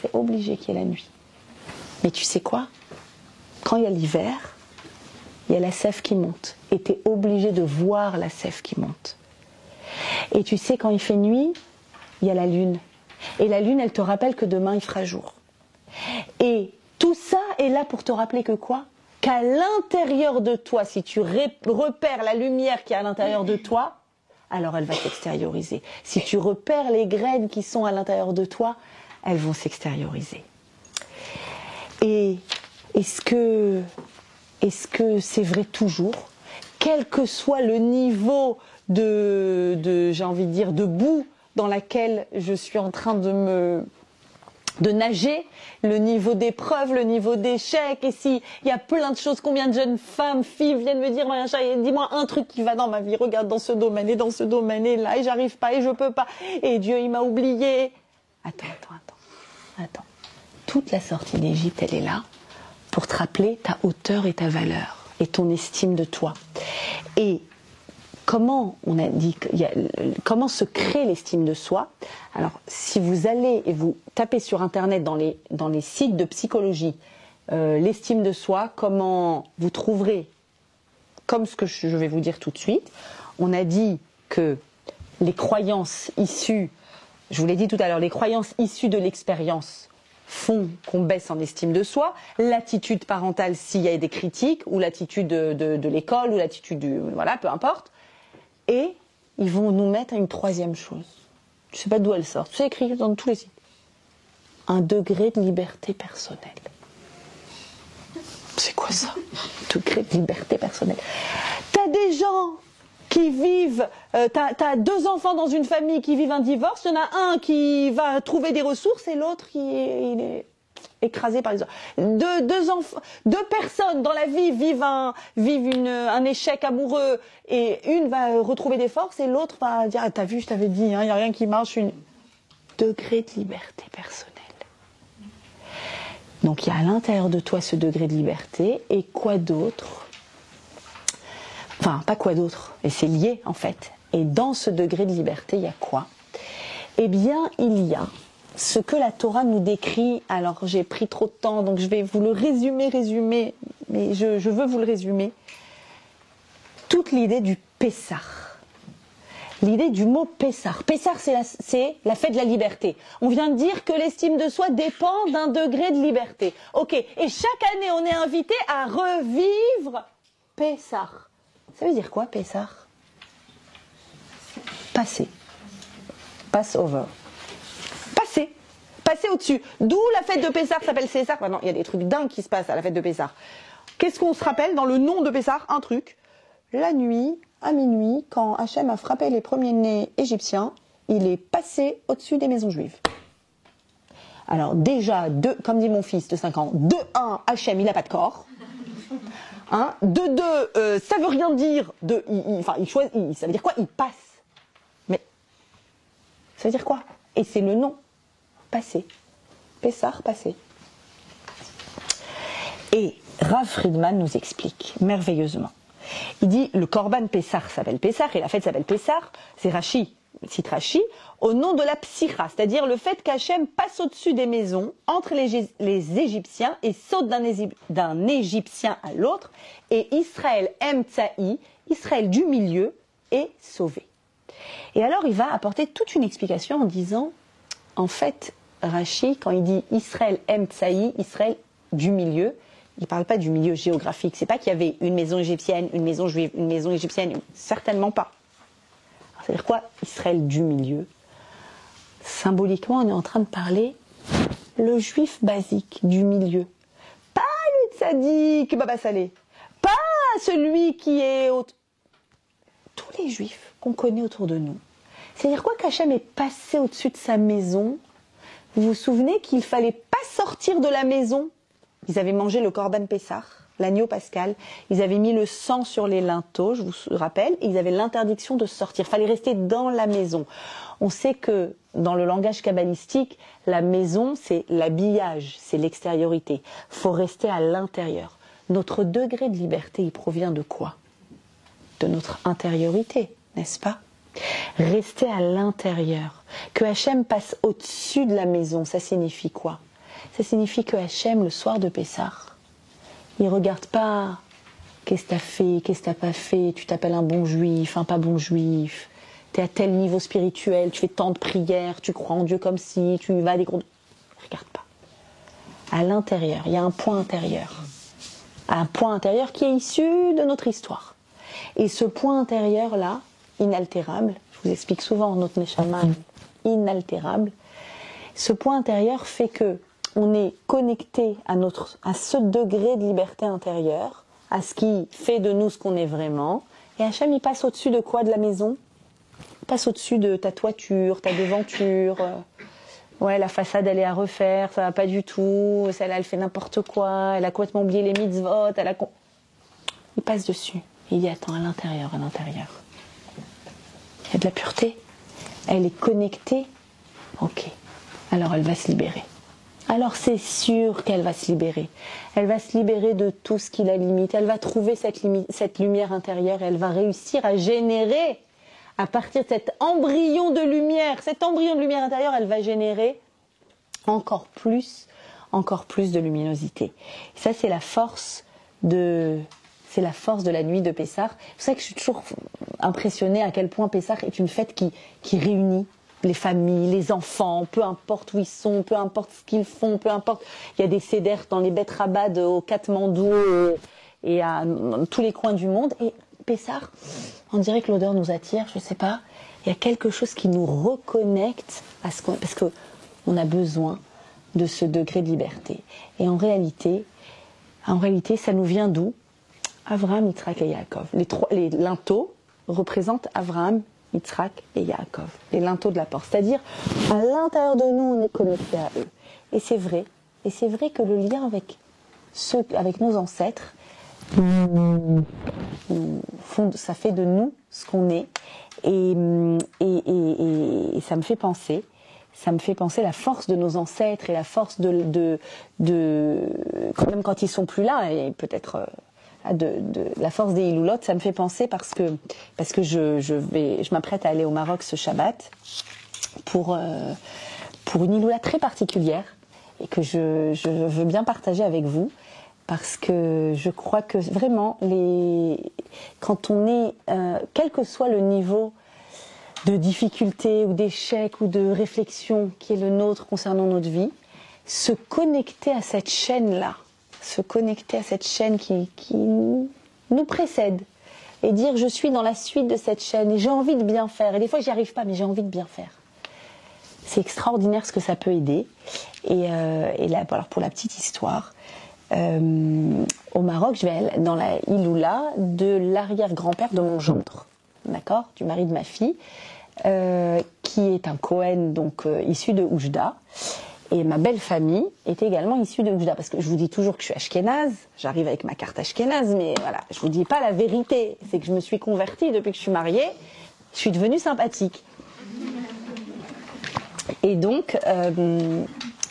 C'est obligé qu'il y ait la nuit. Mais tu sais quoi? Quand il y a l'hiver, il y a la sève qui monte. Et tu es obligé de voir la sève qui monte. Et tu sais, quand il fait nuit, il y a la lune. Et la lune, elle te rappelle que demain, il fera jour. Et tout ça est là pour te rappeler que quoi? Qu'à l'intérieur de toi, si tu repères la lumière qui est à l'intérieur de toi, alors elle va s'extérioriser. Si tu repères les graines qui sont à l'intérieur de toi, elles vont s'extérioriser. Et est-ce que c'est vrai toujours? Quel que soit le niveau j'ai envie de dire, de boue dans laquelle je suis en train de nager, le niveau d'épreuve, le niveau d'échec, et s'il y a plein de choses, combien de jeunes femmes, filles viennent me dire, dis-moi un truc qui va dans ma vie, regarde dans ce domaine, et là, et j'arrive pas, et je peux pas, et Dieu, il m'a oublié. Attends. Toute la sortie d'Égypte, elle est là pour te rappeler ta hauteur et ta valeur, et ton estime de toi. Et comment comment se crée l'estime de soi? Alors, si vous allez et vous tapez sur Internet dans les sites de psychologie, l'estime de soi, comment vous trouverez, comme ce que je vais vous dire tout de suite, on a dit que les croyances issues, je vous l'ai dit tout à l'heure, les croyances issues de l'expérience font qu'on baisse en estime de soi, l'attitude parentale s'il y a des critiques, ou l'attitude de l'école, ou l'attitude voilà, peu importe. Et ils vont nous mettre à une troisième chose. Je ne sais pas d'où elle sort. C'est écrit dans tous les sites. Un degré de liberté personnelle. C'est quoi ça? Degré de liberté personnelle. T'as des gens qui vivent... t'as 2 enfants dans une famille qui vivent un divorce. Il y en a un qui va trouver des ressources et l'autre il est écrasé par les autres. Deux personnes dans la vie vivent un échec amoureux et une va retrouver des forces et l'autre va dire t'as vu, je t'avais dit, il n'y a rien qui marche. Degré de liberté personnelle. Donc il y a à l'intérieur de toi ce degré de liberté et quoi d'autre? Enfin, pas quoi d'autre, et c'est lié en fait. Et dans ce degré de liberté, il y a quoi? Eh bien, il y a ce que la Torah nous décrit. Alors, j'ai pris trop de temps, donc je vais vous le résumer, mais je veux vous le résumer. Toute l'idée du Pessah. L'idée du mot Pessah. Pessah, c'est la fête de la liberté. On vient de dire que l'estime de soi dépend d'un degré de liberté. Ok, et chaque année, on est invité à revivre Pessah. Ça veut dire quoi, Pessah? Passer. Passover. Passer au-dessus. D'où la fête de Pessah s'appelle Pessah. Maintenant, il y a des trucs dingues qui se passent à la fête de Pessah. Qu'est-ce qu'on se rappelle dans le nom de Pessah? Un truc. La nuit, à minuit, quand Hachem a frappé les premiers-nés égyptiens, il est passé au-dessus des maisons juives. Alors déjà, comme dit mon fils de 5 ans, de 1, Hachem, il n'a pas de corps. Hein, de 2, ça veut rien dire. Ça veut dire quoi? Il passe. Mais ça veut dire quoi? Et c'est le nom. Passé. Pessah, passé. Et Rav Friedman nous explique merveilleusement. Il dit le Korban Pessah s'appelle Pessah et la fête s'appelle Pessah. C'est Rashi, cite Rashi, au nom de la Psicha, c'est-à-dire le fait qu'Hachem passe au-dessus des maisons entre les Égyptiens et saute d'un Égyptien à l'autre. Et Israël Emtsaï, Israël du milieu, est sauvé. Et alors il va apporter toute une explication en disant, en fait, Rashi, quand il dit Israël Emtsaï, Israël du milieu, il ne parle pas du milieu géographique. C'est pas qu'il y avait une maison égyptienne, une maison juive, une maison égyptienne, certainement pas. C'est-à-dire quoi, Israël du milieu? Symboliquement, on est en train de parler le juif basique du milieu. Pas le tzaddik, Baba Salé. Pas celui qui est... Tous les juifs qu'on connaît autour de nous. C'est-à-dire quoi qu'Hachem est passé au-dessus de sa maison? Vous vous souvenez qu'il ne fallait pas sortir de la maison? Ils avaient mangé le Korban Pessah, l'agneau pascal. Ils avaient mis le sang sur les linteaux, je vous rappelle, et ils avaient l'interdiction de sortir. Il fallait rester dans la maison. On sait que dans le langage kabbalistique, la maison, c'est l'habillage, c'est l'extériorité. Il faut rester à l'intérieur. Notre degré de liberté, il provient de quoi? De notre intériorité, n'est-ce pas? Rester à l'intérieur. Que Hachem passe au-dessus de la maison, ça signifie quoi? Ça signifie que Hachem, le soir de Pessah, il ne regarde pas qu'est-ce que tu as fait, qu'est-ce que tu n'as pas fait, tu t'appelles un bon juif, un pas bon juif, tu es à tel niveau spirituel, tu fais tant de prières, tu crois en Dieu comme si, tu vas à des groupes. Regarde pas. À l'intérieur, il y a un point intérieur. Un point intérieur qui est issu de notre histoire. Et ce point intérieur-là, inaltérable, je vous explique souvent notre Neshama, inaltérable, ce point intérieur fait que on est connecté à ce degré de liberté intérieure, à ce qui fait de nous ce qu'on est vraiment. Et Hachem, il passe au-dessus de quoi de la maison? Il passe au-dessus de ta toiture, ta devanture. Ouais, la façade, elle est à refaire, ça va pas du tout. Celle-là, elle fait n'importe quoi. Elle a complètement oublié les mitzvot. Il passe dessus. Il dit, attends, à l'intérieur. Il y a de la pureté. Elle est connectée. Ok. Alors, elle va se libérer. Alors c'est sûr qu'elle va se libérer. Elle va se libérer de tout ce qui la limite. Elle va trouver cette lumière intérieure et elle va réussir à générer, à partir de cet embryon de lumière intérieure, elle va générer encore plus de luminosité. Et ça, c'est la force de la nuit de Pessah. C'est pour ça que je suis toujours impressionnée à quel point Pessah est une fête qui réunit les familles, les enfants, peu importe où ils sont, peu importe ce qu'ils font, peu importe. Il y a des cédères dans les Beth Rabad au Katmandou et dans tous les coins du monde. Et Pessah, on dirait que l'odeur nous attire, je ne sais pas. Il y a quelque chose qui nous reconnecte parce qu'on a besoin de ce degré de liberté. Et en réalité, ça nous vient d'où? Avraham, Yitzhak et Yaakov. Les linteaux représentent Avraham, Yitzhak et Yaakov, les linteaux de la porte. C'est-à-dire, à l'intérieur de nous, on est connecté à eux. Et c'est vrai que le lien avec nos ancêtres, ça fait de nous ce qu'on est. Et ça me fait penser la force de nos ancêtres et la force de quand même quand ils sont plus là, et peut-être de la force des Hiloulot, ça me fait penser parce que je m'apprête à aller au Maroc ce Shabbat pour une Hiloula très particulière et que je veux bien partager avec vous parce que je crois que vraiment quand on est quel que soit le niveau de difficulté ou d'échec ou de réflexion qui est le nôtre concernant notre vie, se connecter à cette chaîne-là, qui nous précède et dire je suis dans la suite de cette chaîne et j'ai envie de bien faire. Et des fois j'y arrive pas mais j'ai envie de bien faire. C'est extraordinaire ce que ça peut aider. Et là, alors pour la petite histoire, au Maroc, je vais dans la Iloula de l'arrière-grand-père de mon gendre, d'accord, du mari de ma fille, qui est un Cohen donc issu de Oujda. Et ma belle famille est également issue de Oujda, parce que je vous dis toujours que je suis ashkénaze, j'arrive avec ma carte ashkénaze, mais voilà, je vous dis pas la vérité, c'est que je me suis convertie depuis que je suis mariée, je suis devenue sympathique. Et donc,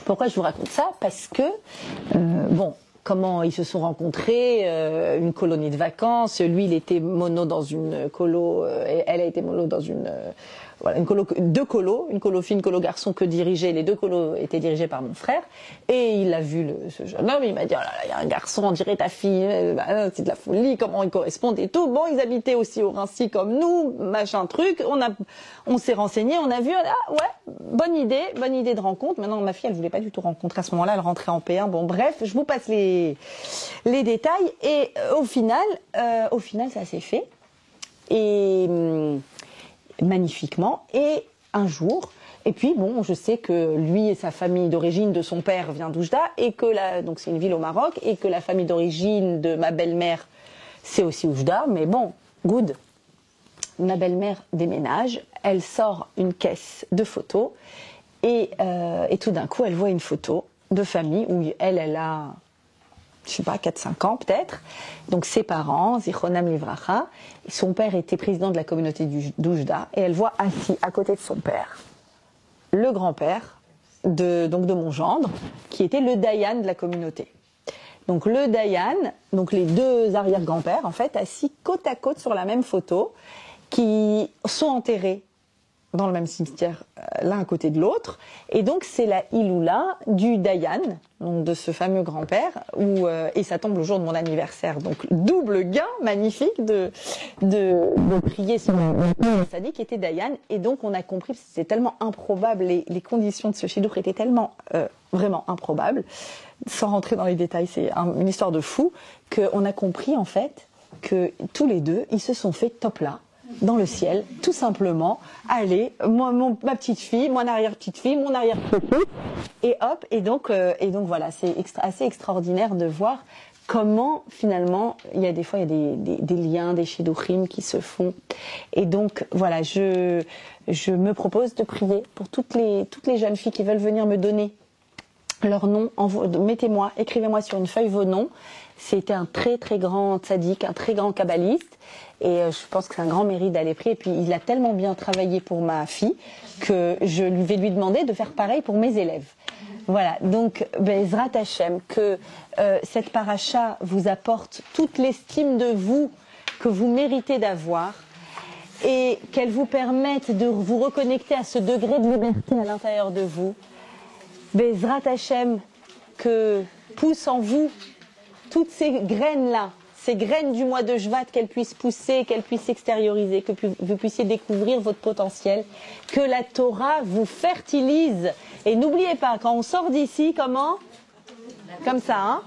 pourquoi je vous raconte ça? Parce que, comment ils se sont rencontrés, une colonie de vacances, lui il était mono dans une colo, et elle a été mono dans deux colos, une colo fille, une colo garçon les deux colos étaient dirigés par mon frère, et il a vu ce jeune homme, il m'a dit, oh là là, il y a un garçon, on dirait ta fille, c'est de la folie, comment ils correspondent et tout. Bon, ils habitaient aussi au Rincy comme nous, machin truc, on s'est renseigné, on a vu, ouais, bonne idée de rencontre. Maintenant, ma fille, elle voulait pas du tout rencontrer à ce moment-là, elle rentrait en P1, bon bref, je vous passe les détails, et au final, ça s'est fait, et magnifiquement, et un jour, et puis bon, je sais que lui et sa famille d'origine de son père vient d'Oujda, et que donc c'est une ville au Maroc, et que la famille d'origine de ma belle-mère c'est aussi Oujda, mais bon, good. Ma belle-mère déménage, elle sort une caisse de photos, et tout d'un coup elle voit une photo de famille où elle a, je sais pas, 4-5 ans peut-être, donc ses parents, Zichronam Livracha, son père était président de la communauté d'Oujda, et elle voit assis à côté de son père, le grand-père de mon gendre, qui était le Dayan de la communauté. Donc le Dayan, donc les deux arrière-grands-pères en fait, assis côte à côte sur la même photo, qui sont enterrés dans le même cimetière, l'un à côté de l'autre. Et donc c'est la Iloula du Dayan, donc de ce fameux grand-père, et ça tombe le jour de mon anniversaire. Donc double gain magnifique de prier sur le Sadi qui était Dayan. Et donc on a compris, c'est tellement improbable, les conditions de ce Shidduch étaient tellement vraiment improbables, sans rentrer dans les détails, c'est une histoire de fou, qu'on a compris en fait que tous les deux, ils se sont fait top là, dans le ciel, tout simplement, allez, ma petite fille, mon arrière-petite fille, mon arrière-petite, et hop, et donc voilà, c'est assez extraordinaire de voir comment finalement, il y a des liens, des shidduchim qui se font, et donc voilà, je me propose de prier pour toutes les jeunes filles qui veulent venir me donner leur nom, écrivez-moi sur une feuille vos noms. C'était un très très grand tzaddik, un très grand kabbaliste, et je pense que c'est un grand mérite d'aller prier. Et puis il a tellement bien travaillé pour ma fille que je vais lui demander de faire pareil pour mes élèves. Voilà, donc Bezrat Hashem, que cette paracha vous apporte toute l'estime de vous que vous méritez d'avoir, et qu'elle vous permette de vous reconnecter à ce degré de liberté à l'intérieur de vous. Bezrat Hashem, que poussent en vous toutes ces graines-là, ces graines du mois de Shvat, qu'elles puissent pousser, qu'elles puissent s'extérioriser, que vous puissiez découvrir votre potentiel, que la Torah vous fertilise. Et n'oubliez pas, quand on sort d'ici, comment ? Comme ça, hein ?